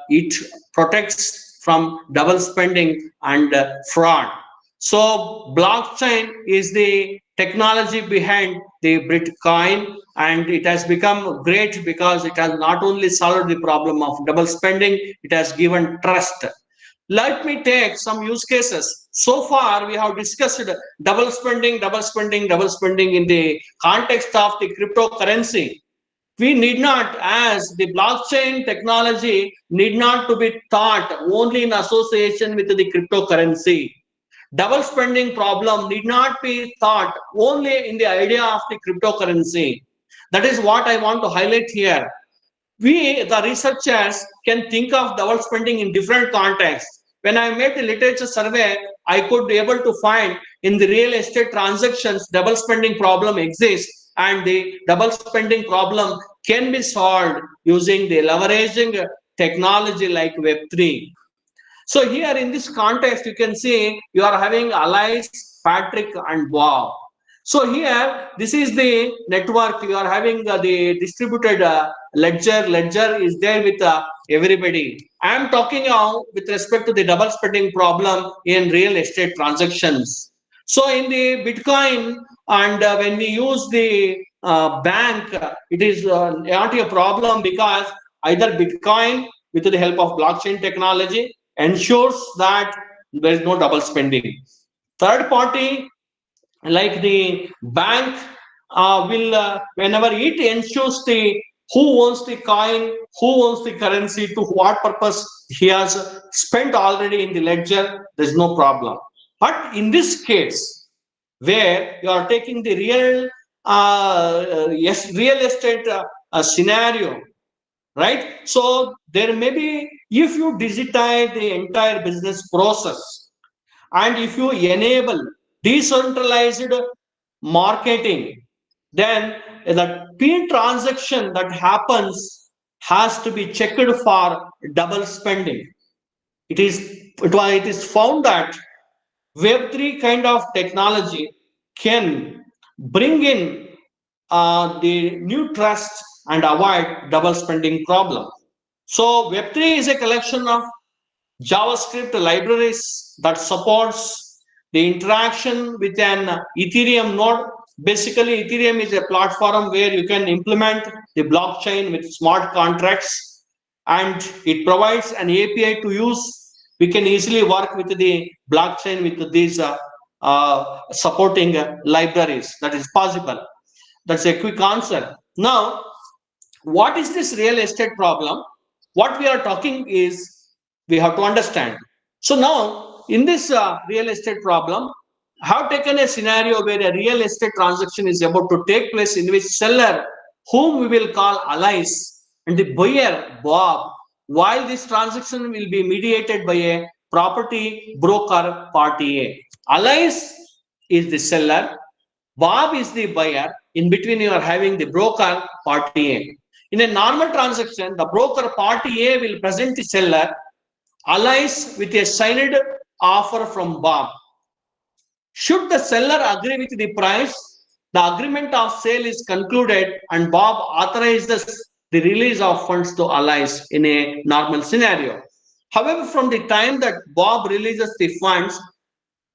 it protects from double spending and fraud. So blockchain is the technology behind the Bitcoin, and it has become great because it has not only solved the problem of double spending, it has given trust. Let me take some use cases. So far, we have discussed double spending in the context of the cryptocurrency. We need not, as the blockchain technology need not to be thought only in association with the cryptocurrency. Double spending problem need not be thought only in the idea of the cryptocurrency. That is what I want to highlight here. We, the researchers, can think of double spending in different contexts. When I made the literature survey, I could be able to find in the real estate transactions, double spending problem exists, and the double spending problem can be solved using the leveraging technology like Web3. So here in this context, you can see you are having Alice, Patrick, and Bob. So here, this is the network. You are having the distributed ledger. Ledger is there with everybody. I am talking now with respect to the double spending problem in real estate transactions. So in the Bitcoin, and when we use the bank, it is not a problem because either Bitcoin with the help of blockchain technology ensures that there is no double spending. Third party like the bank will whenever it ensures the who owns the coin, who owns the currency, to what purpose he has spent already in the ledger, there's no problem. But in this case, where you are taking the real estate scenario, right? So there may be, if you digitize the entire business process and if you enable decentralized marketing, then the P transaction that happens has to be checked for double spending. It is found that Web3 kind of technology can bring in the new trust and avoid double spending problem. So Web3 is a collection of JavaScript libraries that supports the interaction with an Ethereum node. Basically, Ethereum is a platform where you can implement the blockchain with smart contracts, and it provides an API to use. We can easily work with the blockchain with these supporting libraries. That is possible. That's a quick answer. Now, what is this real estate problem? What we are talking is, we have to understand. So now, in this real estate problem, I have taken a scenario where a real estate transaction is about to take place, in which seller, whom we will call Alice, and the buyer, Bob, while this transaction will be mediated by a property broker, party A. Alice is the seller, Bob is the buyer. In between, you are having the broker, party A. In a normal transaction, the broker, party A, will present the seller Alice with a signed offer from Bob. Should the seller agree with the price, the agreement of sale is concluded and Bob authorizes the release of funds to Alice in a normal scenario. However, from the time that Bob releases the funds,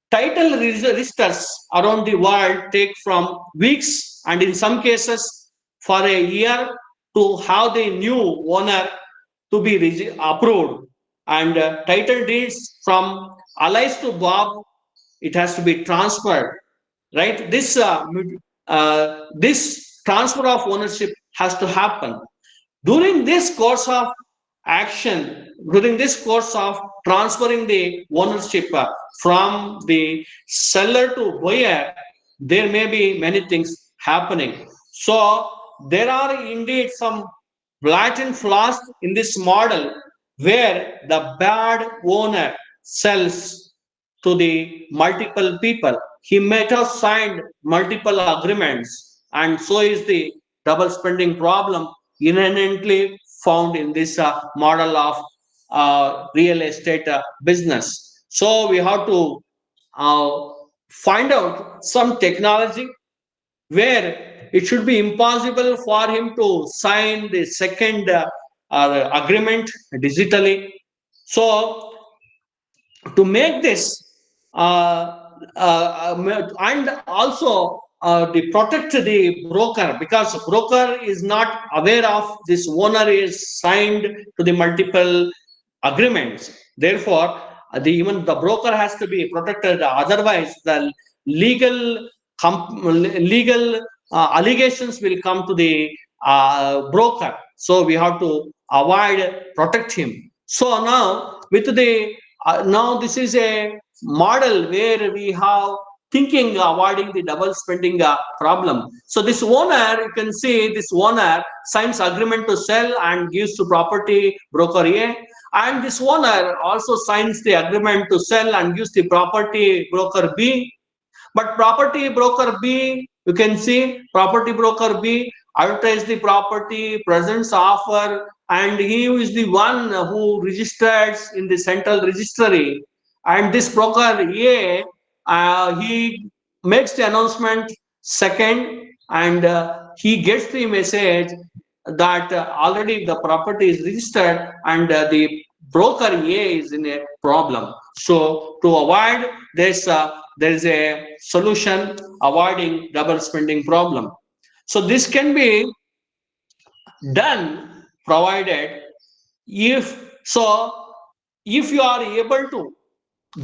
title registers around the world take from weeks and in some cases for a year to have the new owner to be approved. And title deeds from Alice to Bob, it has to be transferred, right? This transfer of ownership has to happen. During this course of action, during this course of transferring the ownership from the seller to buyer, there may be many things happening. So there are indeed some blatant flaws in this model, where the bad owner sells to the multiple people. He might have signed multiple agreements, and so is the double spending problem inherently found in this model of real estate business. So we have to find out some technology where it should be impossible for him to sign the second agreement digitally. So to make this and also to protect the broker, because broker is not aware of this owner is signed to the multiple agreements. Therefore, even the broker has to be protected. Otherwise, the legal allegations will come to the broker. So we have to avoid, protect him. So now with the now this is a model where we have thinking avoiding the double spending problem. So this owner, you can see this owner signs agreement to sell and gives to property broker A, and this owner also signs the agreement to sell and gives the property broker B. But property broker B, you can see property broker B advertise the property, presents offer, and he is the one who registers in the central registry. And this broker A, he makes the announcement second, and he gets the message that already the property is registered and the broker A is in a problem. So to avoid this, there is a solution avoiding double spending problem. So this can be done provided. If you are able to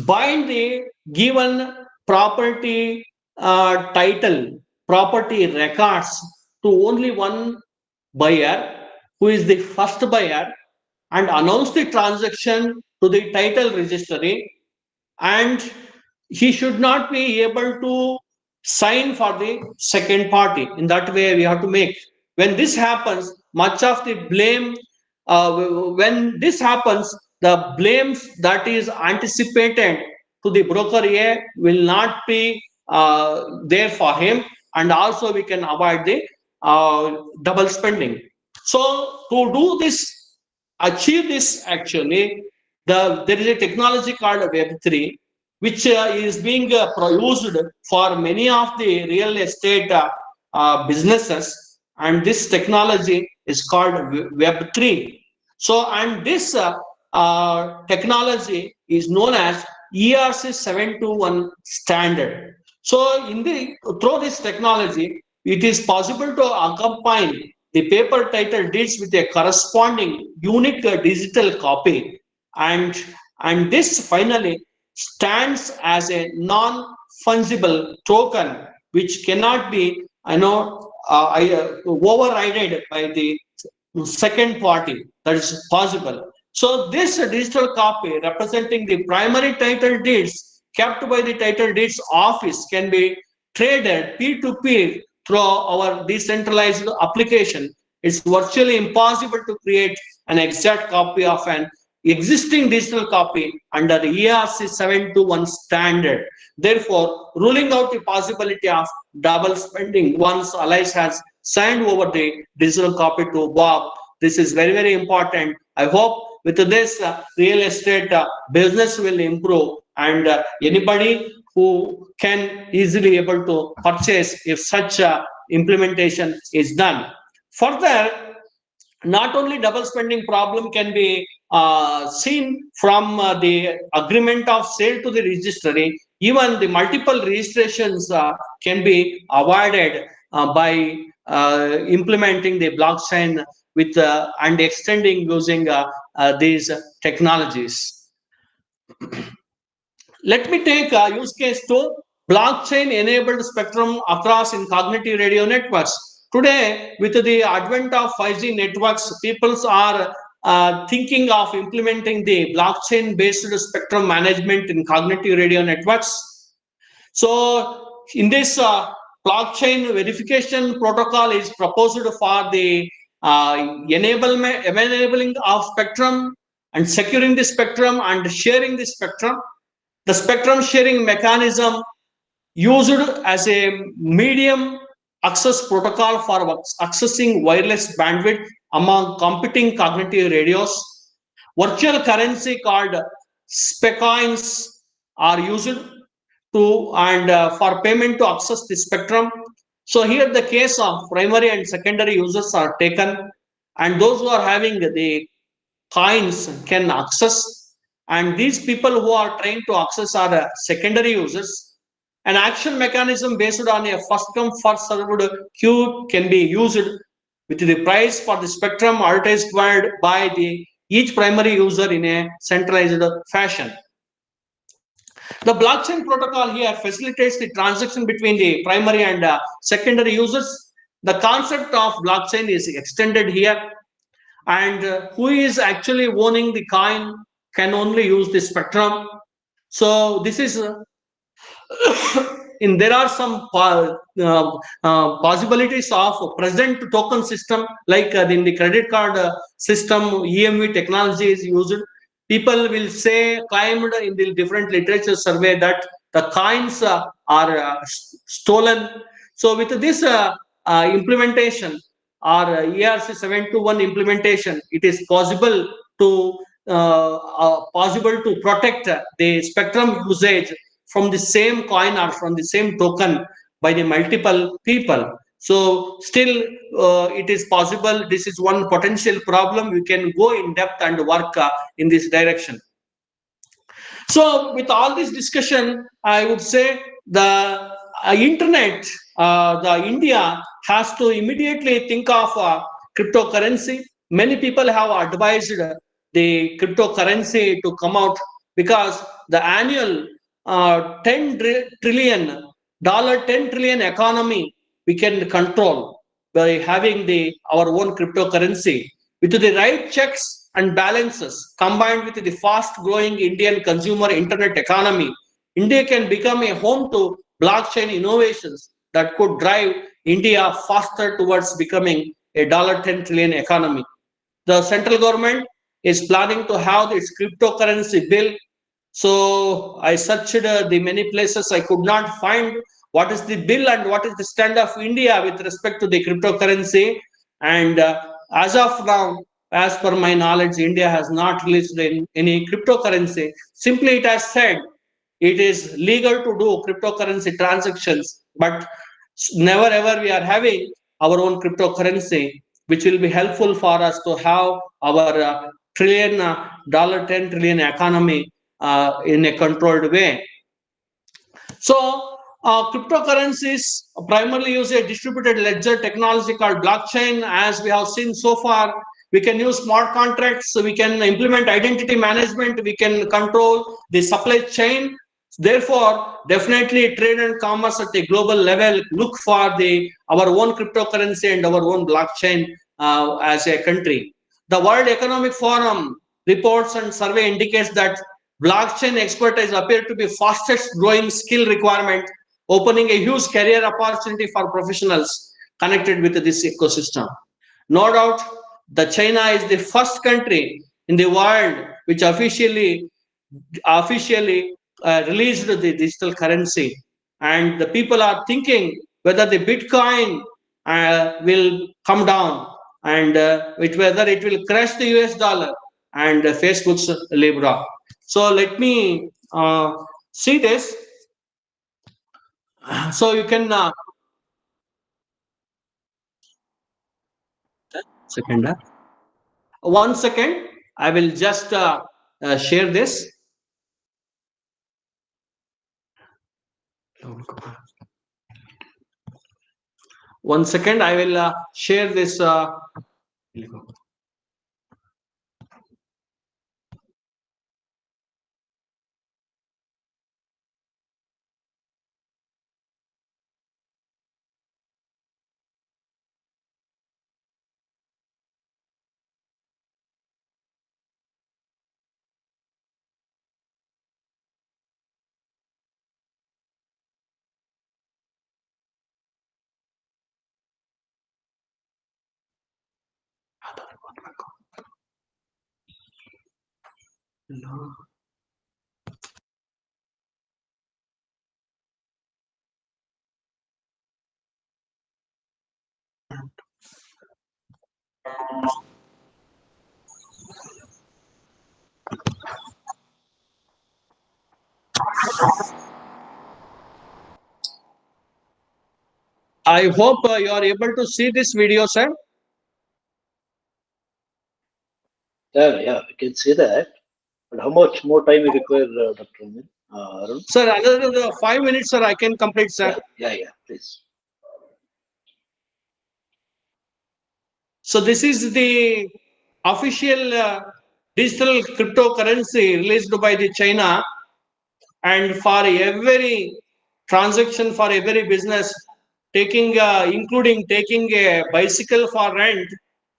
bind the given property title, property records to only one buyer, who is the first buyer, and announce the transaction to the title registry, and he should not be able to sign for the second party. In that way, we have to make. When this happens, much of the blame, when this happens, the blames that is anticipated to the broker A will not be there for him, and also we can avoid the double spending. So to do this, achieve this, actually, there is a technology called Web3, which is being used for many of the real estate businesses, and this technology is called Web3. So, and this technology is known as ERC 721 standard. So, through this technology, it is possible to accompany the paper title deeds with a corresponding unique digital copy, and this finally stands as a non-fungible token which cannot be overridden by the second party. That is possible. So this digital copy representing the primary title deeds kept by the title deeds office can be traded peer-to-peer through our decentralized application. It's virtually impossible to create an exact copy of an existing digital copy under the ERC 721 standard. Therefore, ruling out the possibility of double spending once Alice has signed over the digital copy to Bob. This is very, very important. I hope with this real estate business will improve, and anybody who can easily able to purchase if such implementation is done. Further, not only double spending problem can be seen from the agreement of sale to the registry, even the multiple registrations can be avoided by implementing the blockchain with and extending using these technologies. Let me take use case 2, blockchain enabled spectrum across in cognitive radio networks. Today, with the advent of 5G networks, people are thinking of implementing the blockchain based spectrum management in cognitive radio networks. So in this blockchain verification protocol is proposed for the enabling of spectrum and securing the spectrum and sharing the spectrum. The spectrum sharing mechanism used as a medium access protocol for accessing wireless bandwidth among competing cognitive radios. Virtual currency called specoins are used to for payment to access the spectrum. So here the case of primary and secondary users are taken, and those who are having the coins can access, and these people who are trying to access are secondary users. An action mechanism based on a first come first served queue can be used with the price for the spectrum advertised by each primary user in a centralized fashion. The blockchain protocol here facilitates the transaction between the primary and secondary users. The concept of blockchain is extended here, and who is actually owning the coin can only use the spectrum. So this is there are some possibilities of present token system, like in the credit card system, EMV technology is used. People will say, claimed in the different literature survey, that the coins are stolen. So with this implementation or ERC 721 implementation, it is possible to protect the spectrum usage from the same coin or from the same token by the multiple people. So still it is possible. This is one potential problem. We can go in depth and work in this direction. So with all this discussion, I would say the internet, the India has to immediately think of cryptocurrency many people have advised the cryptocurrency to come out because the annual 10 trillion dollar 10 trillion economy we can control by having our own cryptocurrency with the right checks and balances combined with the fast growing Indian consumer internet economy. India can become a home to blockchain innovations that could drive India faster towards becoming a $10 trillion economy. The central government is planning to have its cryptocurrency bill. So I searched the many places. I could not find what is the bill and what is the stand of India with respect to the cryptocurrency. And as of now, as per my knowledge, India has not released any cryptocurrency. Simply, it has said it is legal to do cryptocurrency transactions, but never ever we are having our own cryptocurrency, which will be helpful for us to have our trillion $10 trillion economy in a controlled way. So cryptocurrencies primarily use a distributed ledger technology called blockchain. As we have seen so far, we can use smart contracts, so we can implement identity management, we can control the supply chain. Therefore, definitely trade and commerce at a global level look for our own cryptocurrency and our own blockchain as a country. The World Economic Forum reports and survey indicates that blockchain expertise appear to be fastest growing skill requirement, opening a huge career opportunity for professionals connected with this ecosystem. No doubt, the China is the first country in the world which officially released the digital currency, and the people are thinking whether the Bitcoin will come down and whether it will crash the US dollar and Facebook's Libra. So let me see this. So you can second. 1 second. I will just share this. One second. I will share this. No. I hope you are able to see this video, sir. Yeah, we can see that. But how much more time you require, Dr. Arun? Sir, another 5 minutes, sir, I can complete, sir. Yeah, please. So this is the official digital cryptocurrency released by the China, and for every transaction, for every business, including taking a bicycle for rent,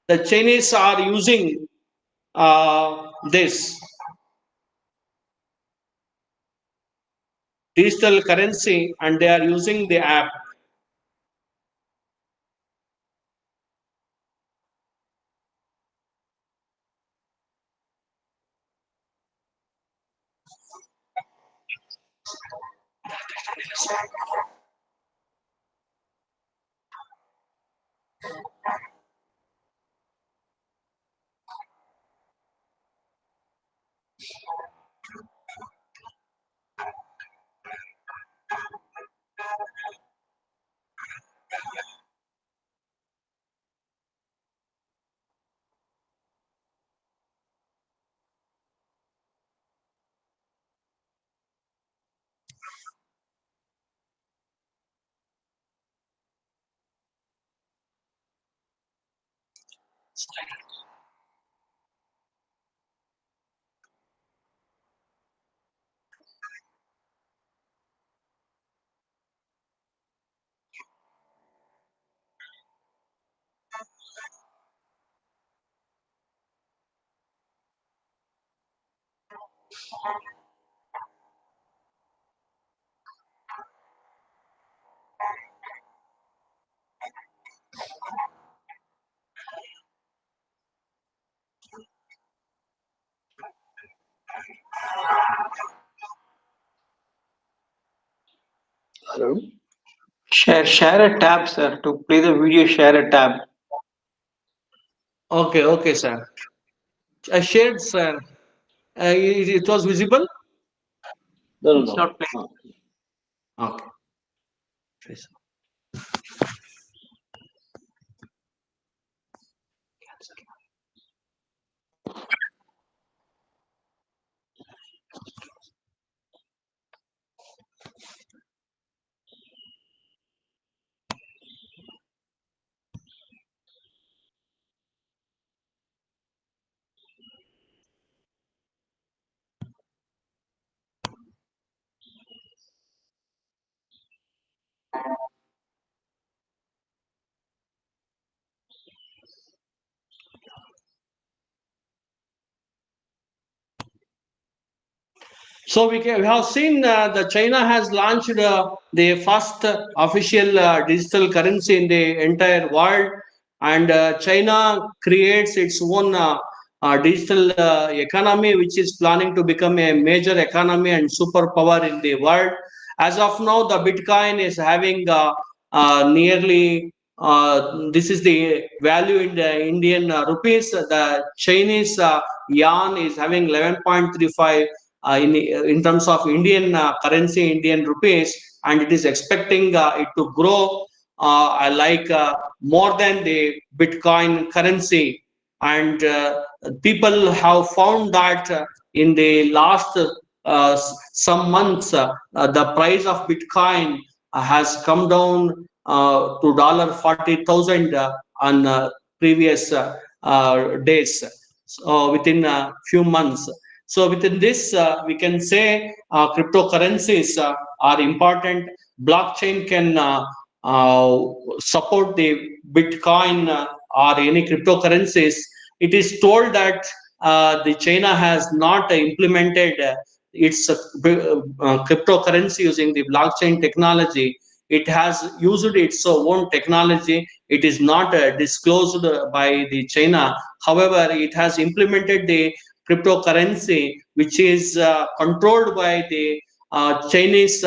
the Chinese are using this digital currency, and they are using the app. Arun? Share a tab, sir. To play the video, share a tab. Okay, sir. I shared, sir. It was visible? No, It's not playing. Okay. So we have seen the China has launched the first official digital currency in the entire world, and China creates its own digital economy, which is planning to become a major economy and superpower in the world. As of now, the Bitcoin is having nearly this is the value in the Indian rupees. The Chinese yuan is having 11.35 in terms of Indian currency, Indian rupees, and it is expecting it to grow more than the Bitcoin currency. And people have found that in the last some months, the price of Bitcoin has come down to $40,000 on previous days, so within a few months. So within this, we can say cryptocurrencies are important. Blockchain can support the Bitcoin or any cryptocurrencies. It is told that the China has not implemented its cryptocurrency using the blockchain technology. It has used its own technology. It is not disclosed by the China. However, it has implemented the cryptocurrency, which is controlled by the Chinese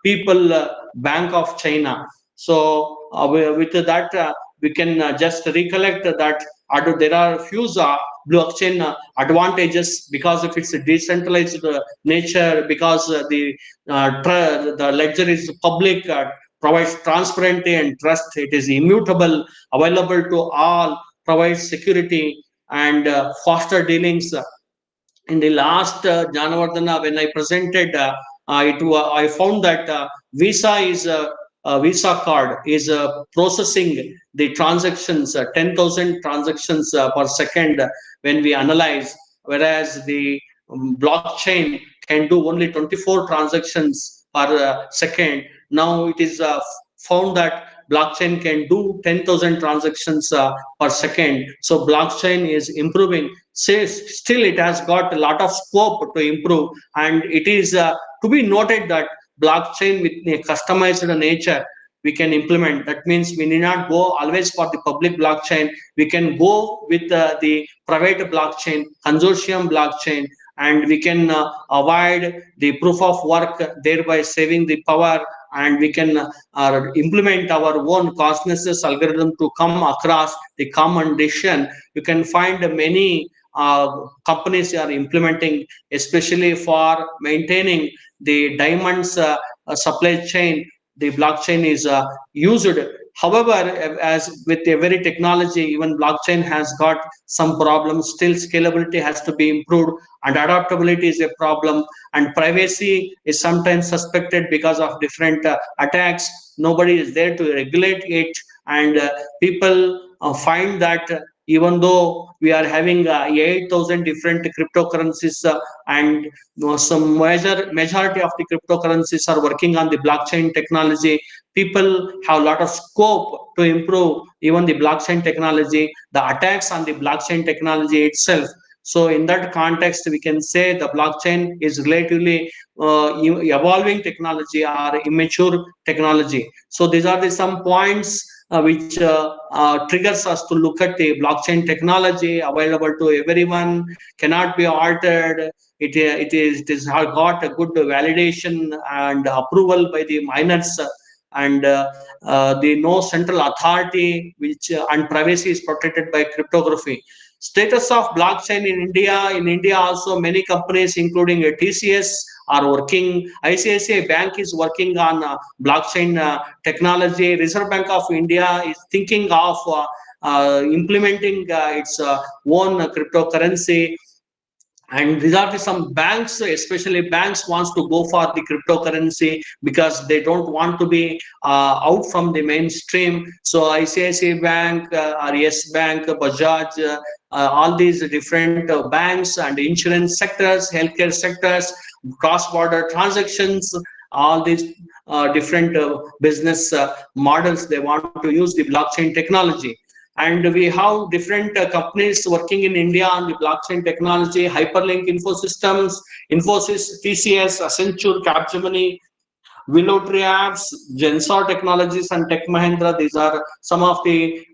people, Bank of China. So with that, we can just recollect that there are few blockchain advantages because of its decentralized nature, because the ledger is public, provides transparency and trust. It is immutable, available to all, provides security and faster dealings. In the last Janavardhana, when I presented, I found that Visa is Visa card is processing the transactions, 10,000 transactions per second when we analyze, whereas the blockchain can do only 24 transactions per second. Now it is found that blockchain can do 10,000 transactions per second. So blockchain is improving. Still, it has got a lot of scope to improve, and it is to be noted that blockchain with a customized nature we can implement. That means we need not go always for the public blockchain. We can go with the private blockchain, consortium blockchain, and we can avoid the proof of work, thereby saving the power, and we can implement our own consciousness algorithm to come across the common decision. You can find many companies are implementing, especially for maintaining the diamonds supply chain. The blockchain is used. However, as with every technology, even blockchain has got some problems. Still, scalability has to be improved, and adaptability is a problem, and privacy is sometimes suspected because of different attacks. Nobody is there to regulate it, and people find that even though we are having 8,000 different cryptocurrencies, and some majority of the cryptocurrencies are working on the blockchain technology, people have a lot of scope to improve even the blockchain technology. The attacks on the blockchain technology itself So in that context, we can say the blockchain is relatively evolving technology or immature technology. So these are some points which triggers us to look at the blockchain technology available to everyone, cannot be altered. It is got a good validation and approval by the miners, and the no central authority, which and privacy is protected by cryptography. Status of blockchain in India. In India also many companies including TCS are working. ICICI Bank is working on blockchain technology. Reserve Bank of India is thinking of implementing its own cryptocurrency. And these are some banks, especially banks wants to go for the cryptocurrency because they don't want to be out from the mainstream. So ICICI Bank or Yes Bank, Bajaj, all these different banks and insurance sectors, healthcare sectors, cross-border transactions, all these different business models, they want to use the blockchain technology. And we have different companies working in India on the blockchain technology: Hyperlink Infosystems, Infosys, TCS, Accenture, Capgemini, WillowTree Apps, Gensor Technologies, and Tech Mahindra. These are some of the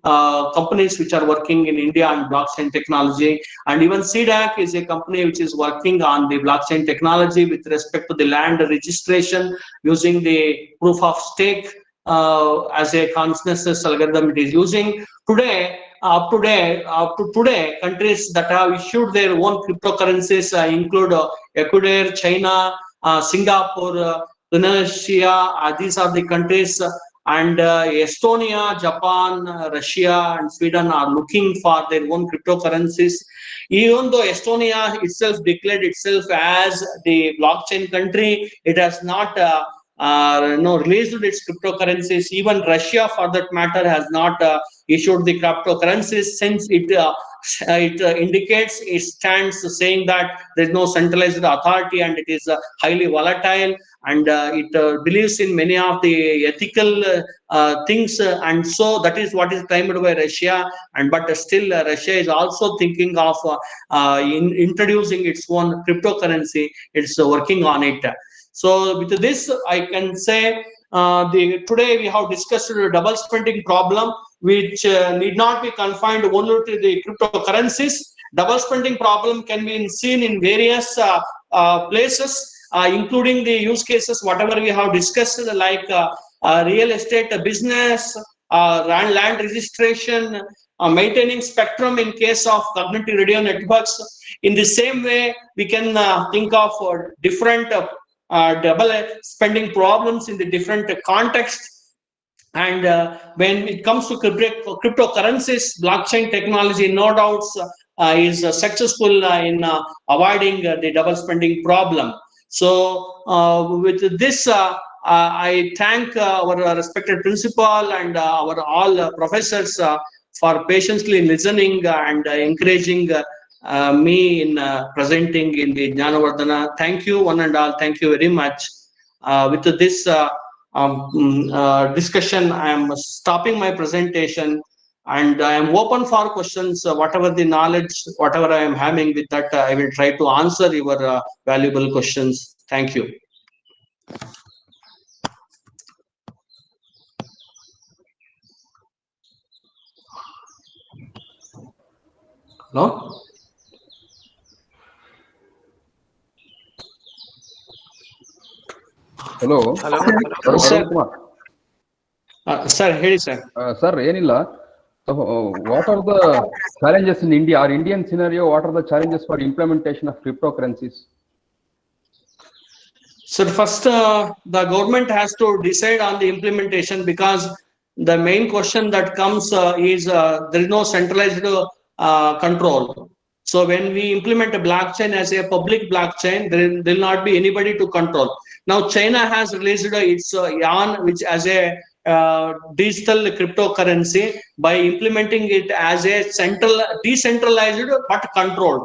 companies which are working in India on blockchain technology. And even CDAC is a company which is working on the blockchain technology with respect to the land registration using the proof of stake as a consensus algorithm it is using. Today, up to today, countries that have issued their own cryptocurrencies include Ecuador, China, Singapore, Indonesia. These are the countries, and Estonia, Japan, Russia, and Sweden are looking for their own cryptocurrencies. Even though Estonia itself declared itself as the blockchain country, it has not released its cryptocurrencies. Even Russia, for that matter, has not issued the cryptocurrencies, since it indicates it stands saying that there is no centralized authority and it is highly volatile, and it believes in many of the ethical things, and so that is what is claimed by Russia. And but still Russia is also thinking of introducing its own cryptocurrency. It's working on it. So with this, I can say today we have discussed the double spending problem, which need not be confined only to the cryptocurrencies. Double spending problem can be seen in various places, including the use cases, whatever we have discussed, like real estate business, land registration, maintaining spectrum in case of cognitive radio networks. In the same way, we can think of different double spending problems in the different contexts. And when it comes to cryptocurrencies, blockchain technology, no doubts, is successful in avoiding the double spending problem. So with this, I thank our respected principal and our all professors for patiently listening and encouraging me in presenting in the Jnanavardhana. Thank you, one and all. Thank you very much. With this discussion, I am stopping my presentation, and I am open for questions. Whatever the knowledge, whatever I am having, with that, I will try to answer your valuable questions. Thank you. Hello? Hello Sir. Kumar Sir, ಹೇಳಿ sir. Sir ಏನಿಲ್ಲ, what are the challenges in India or Indian scenario? What are the challenges for implementation of cryptocurrencies? So first, the government has to decide on the implementation, because the main question that comes is there is no centralized control. So when we implement a blockchain as a public blockchain, there will not be anybody to control. Now China has released its yuan, which as a digital cryptocurrency, by implementing it as a decentralized but controlled.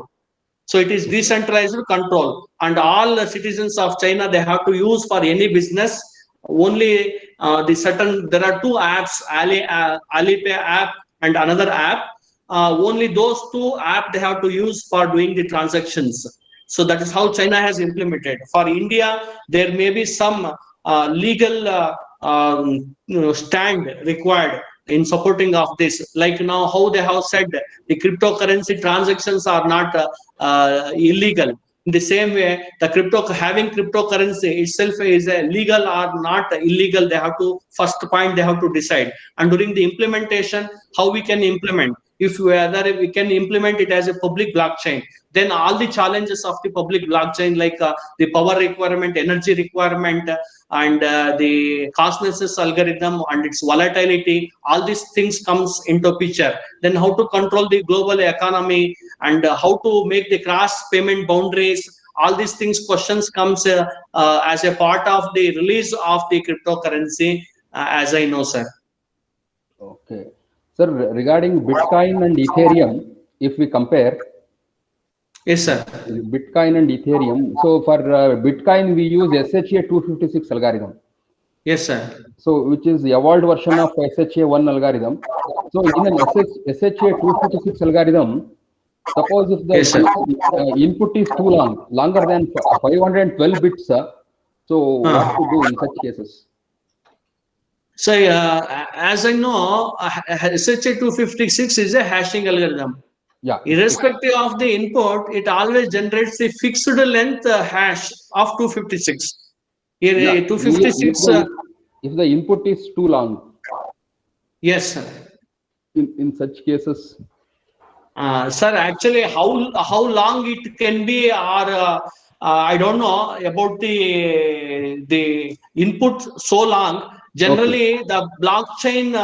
So it is decentralized control, and all the citizens of China, they have to use for any business only the certain. There are two apps, Alipay app and another app. only those two apps they have to use for doing the transactions. So that is how China has implemented. For India, there may be some legal stand required in supporting of this. Like now, how they have said the cryptocurrency transactions are not illegal. In the same way, the having cryptocurrency itself is legal or not illegal. They have to first point they have to decide. And during the implementation, how we can implement. If whether we can implement it as a public blockchain, then all the challenges of the public blockchain, like the power requirement, energy requirement, and the costness algorithm and its volatility, all these things comes into picture. Then how to control the global economy and how to make the cross payment boundaries, all these things questions comes as a part of the release of the cryptocurrency, as I know, sir. Okay. Sir, regarding Bitcoin and Ethereum, if we compare, yes, sir. Bitcoin and Ethereum. So for Bitcoin, we use SHA-256 algorithm. Yes, sir. So which is the evolved version of SHA-1 algorithm. So in an SHA-256 algorithm, suppose if the yes, input is too long, longer than 512 bits, so what to do in such cases? So as I know, SHA-256 is a hashing algorithm. Yeah. Irrespective of the input, it always generates a fixed length hash of 256. Here, Yeah. 256. If the input is too long. Yes, sir. In such cases. Sir, actually, how long it can be, or I don't know about the input so long. Generally, okay, the blockchain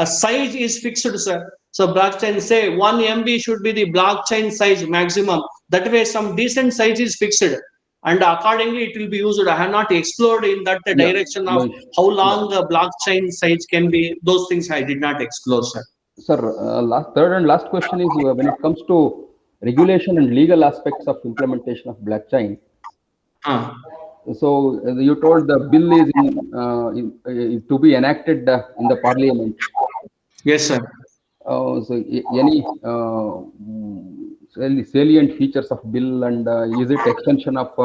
size is fixed, sir. So blockchain say 1 MB should be the blockchain size maximum. That way, some decent size is fixed, and accordingly it will be used. I have not explored in that direction of how long the blockchain size can be. Those things I did not explore, sir. Sir, third and last question is when it comes to regulation and legal aspects of implementation of blockchain. So you told the bill is to be enacted in the parliament. Yes, sir. So any salient features of bill, and is it extension of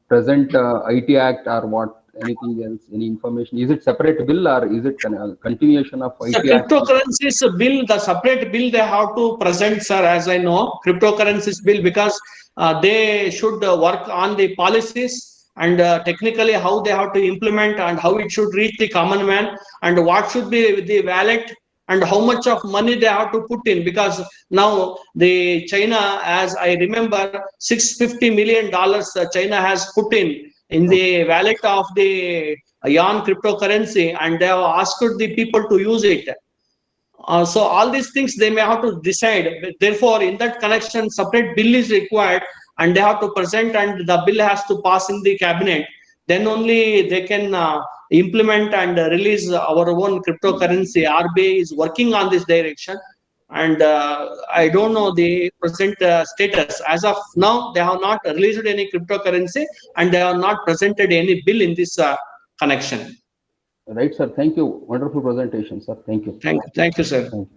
present IT Act or what? Anything else? Any information? Is it separate bill or is it continuation of IT Act? Cryptocurrencies bill, the separate bill they have to present, sir, as I know, cryptocurrencies bill, because they should work on the policies and technically how they have to implement and how it should reach the common man and what should be the wallet and how much of money they have to put in, because now the China, as I remember, $650 million China has put in the wallet of the Yuan cryptocurrency, and they have asked the people to use it. So all these things they may have to decide. Therefore, in that connection, separate bill is required, and they have to present, and the bill has to pass in the cabinet. Then only they can implement and release our own cryptocurrency. RBI is working on this direction, and I don't know the present status. As of now, they have not released any cryptocurrency, and they have not presented any bill in this connection. Right, sir. Thank you. Wonderful presentation, sir. Thank you. Thank you, sir. Thank you.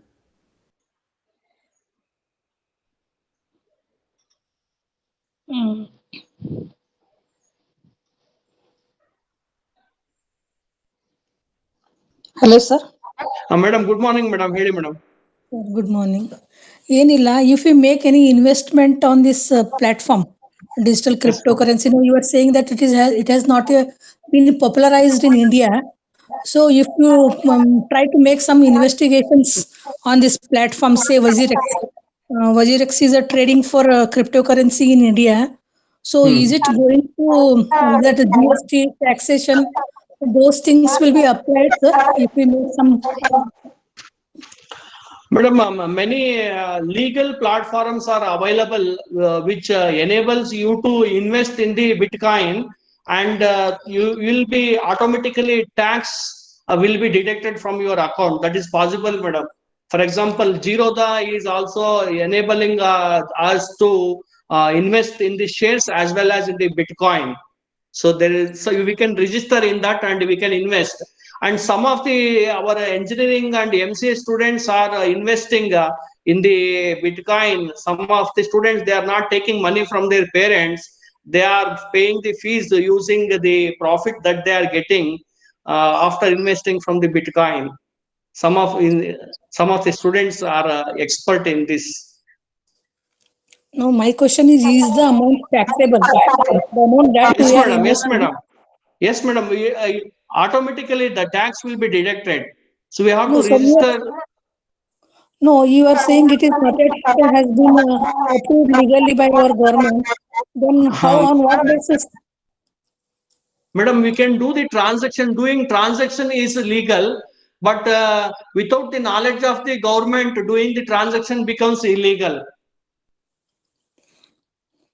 Hello, sir. Madam, good morning, madam. Hey, madam. Good morning. If you make any investment on this platform, digital cryptocurrency, you are saying that it has not been popularized in India. So if you try to make some investigations on this platform, say Wazirex. Wazirex is a trading for cryptocurrency in India. So is it going to that GST taxation? Those things will be applied, sir, if we make some. Madam, many legal platforms are available which enables you to invest in the Bitcoin, and you will be automatically tax will be deducted from your account. That is possible, madam. For example, Zerodha is also enabling us to invest in the shares as well as in the Bitcoin. So we can register in that and we can invest. And some of our engineering and MCA students are investing in the Bitcoin. Some of the students, they are not taking money from their parents. They are paying the fees using the profit that they are getting after investing from the Bitcoin. Some of the students are expert in this. No, my question is the amount taxable? The amount that Yes, we are madam. Yes, investing. madam. Yes, madam. Automatically the tax will be deducted. So we have No, to sir, register. no, you are saying it is not yet has been approved legally by our government. Then how, on what basis? Madam, we can do the transaction. Doing transaction is legal, but without the knowledge of the government, doing the transaction becomes illegal.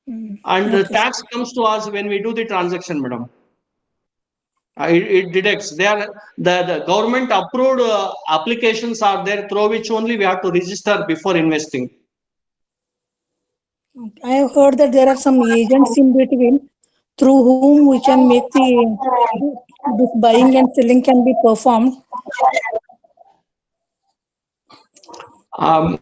And the tax comes to us when we do the transaction, madam. It deducts. The government approved applications are there through which only we have to register before investing. I have heard that there are some agents in between through whom we can make this buying and selling can be performed.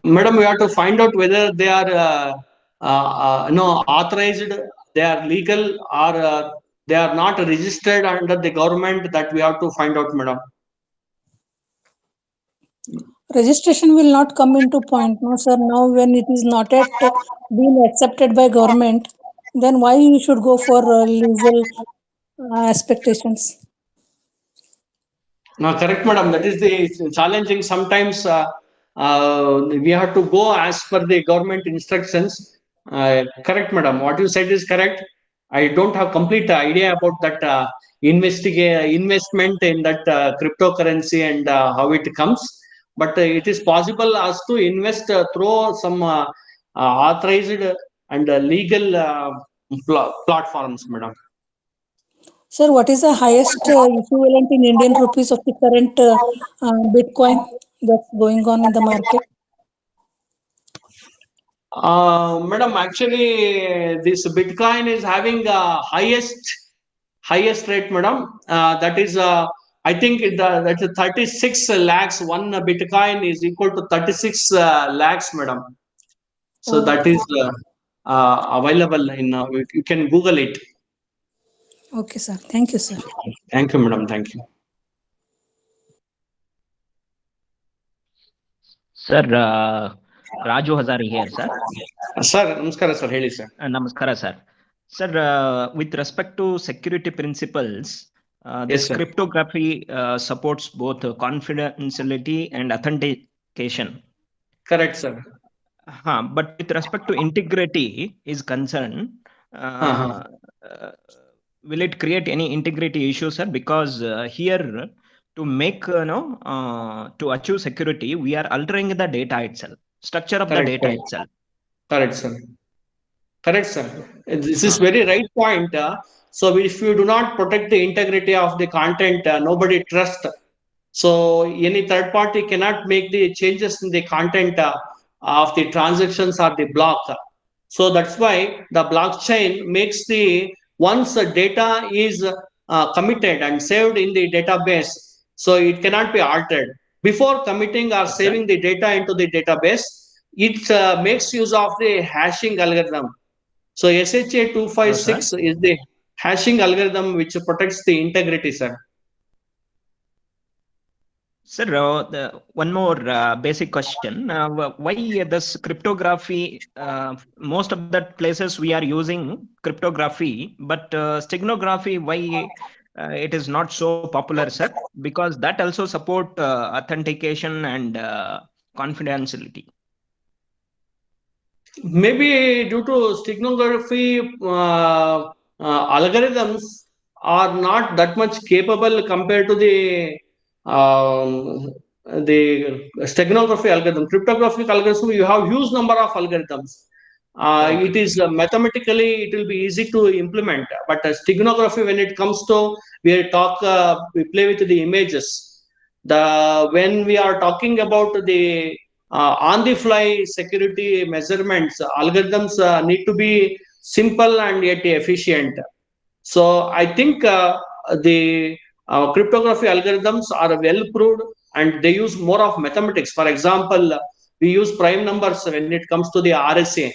Madam, we have to find out whether they are authorized, they are legal, or they are not registered under the government. That we have to find out, madam. Registration will not come into point, no, sir. Now, when it is not yet been accepted by government, then why you should go for legal expectations? No, correct, madam. That is the challenging. Sometimes we have to go as per the government instructions. Correct, madam. What you said is correct. I don't have complete idea about that investment in that cryptocurrency and how it comes. But it is possible as to invest through some authorized and legal platforms, madam. Sir, what is the highest equivalent in Indian rupees of the current Bitcoin that's going on in the market? Madam, actually, this Bitcoin is having highest rate, madam. That is, I think that's 36 lakhs. One Bitcoin is equal to 36 lakhs, madam. So that is available in. You can Google it. Okay, sir. Thank you, sir. Thank you, madam. Thank you. Sir, Raju Hazari here, sir. Sir, namaskara, sir. Heli, sir. Namaskara, sir. Sir, with respect to security principles, this sir. cryptography supports both confidentiality and authentication. Correct, sir. But with respect to integrity is concerned, will it create any integrity issues, sir? Because here, to make to achieve security, we are altering the data itself, structure of the data itself. Correct, sir. Correct, sir. This is very right point. So if you do not protect the integrity of the content, nobody trusts. So any third party cannot make the changes in the content of the transactions or the block. So that's why the blockchain makes once the data is committed and saved in the database, so it cannot be altered. Before committing or saving the data into the database, it makes use of the hashing algorithm. So SHA 256 is the hashing algorithm which protects the integrity, sir. Sir, one more basic question. Why this cryptography, most of the places we are using cryptography, but steganography, why it is not so popular, sir? Because that also support authentication and confidentiality. Maybe due to steganography algorithms are not that much capable compared to the steganography algorithm. Cryptographic algorithm, you have huge number of algorithms. It is mathematically it will be easy to implement, but steganography, when it comes to we play with the images. When we are talking about the on the fly security measurements, algorithms need to be simple and yet efficient. So I think the cryptography algorithms are well proved and they use more of mathematics. For example, we use prime numbers when it comes to the RSA,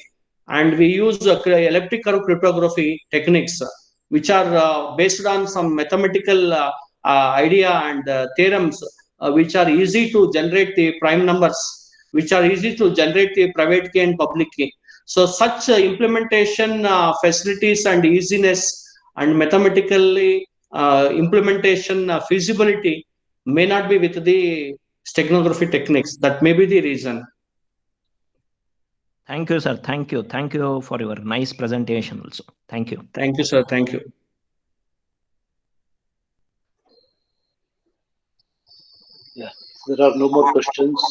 and we use elliptic curve cryptography techniques, which are based on some mathematical idea and theorems, which are easy to generate the prime numbers, which are easy to generate the private key and public key. So such implementation facilities and easiness and mathematically implementation feasibility may not be with the steganography techniques. That may be the reason. Thank you, sir. Thank you. Thank you for your nice presentation also. Thank you. Thank you, sir. Thank you. Yeah, there are no more questions.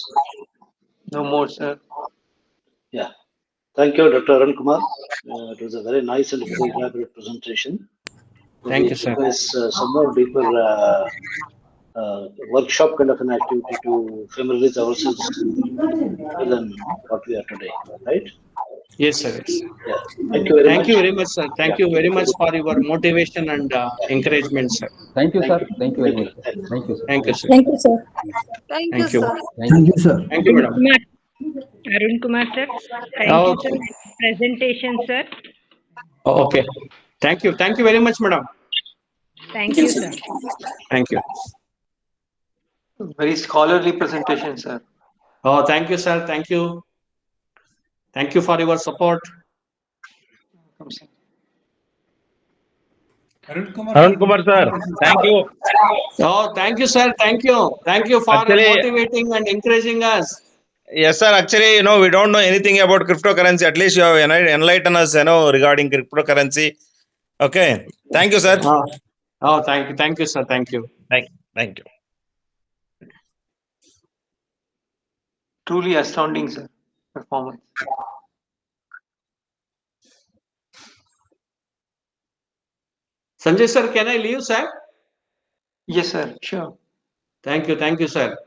No more, sir. Yeah. Thank you, Dr. Arun Kumar. It was a very nice and very elaborate presentation. Thank you, sir. It was some more deeper workshop kind of an activity to familiarize ourselves than what we are today, right? Yes, sir. Yes. Yeah. Thank you very much. Thank you very much, sir. Thank you very much for your motivation and encouragement, sir. Thank you, sir. Thank you. Thank you very much. Thank you, sir. Thank you, sir. Thank you, sir. Thank Thank you, you. sir. Thank you, sir. Thank you, madam. Arun Kumar sir, thank you Okay. for presentation, sir. Okay. Thank you. Thank you very much, madam. Thank you, sir. Thank you. Very scholarly presentation, sir. Oh, thank you, sir. Thank you. Thank you for your support. Arun Arun Kumar sir, thank you. Oh, thank you, sir. Thank you. Thank you for Actually- motivating and encouraging us. Yes, sir. Actually, we don't know anything about cryptocurrency. At least you have enlightened us, regarding cryptocurrency. Okay. Thank you, sir. Oh, thank you. Thank you, sir. Thank you. Thank you. Truly astounding, sir. Performance. Sanjay, sir, can I leave, sir? Yes, sir. Sure. Thank you. Thank you, sir.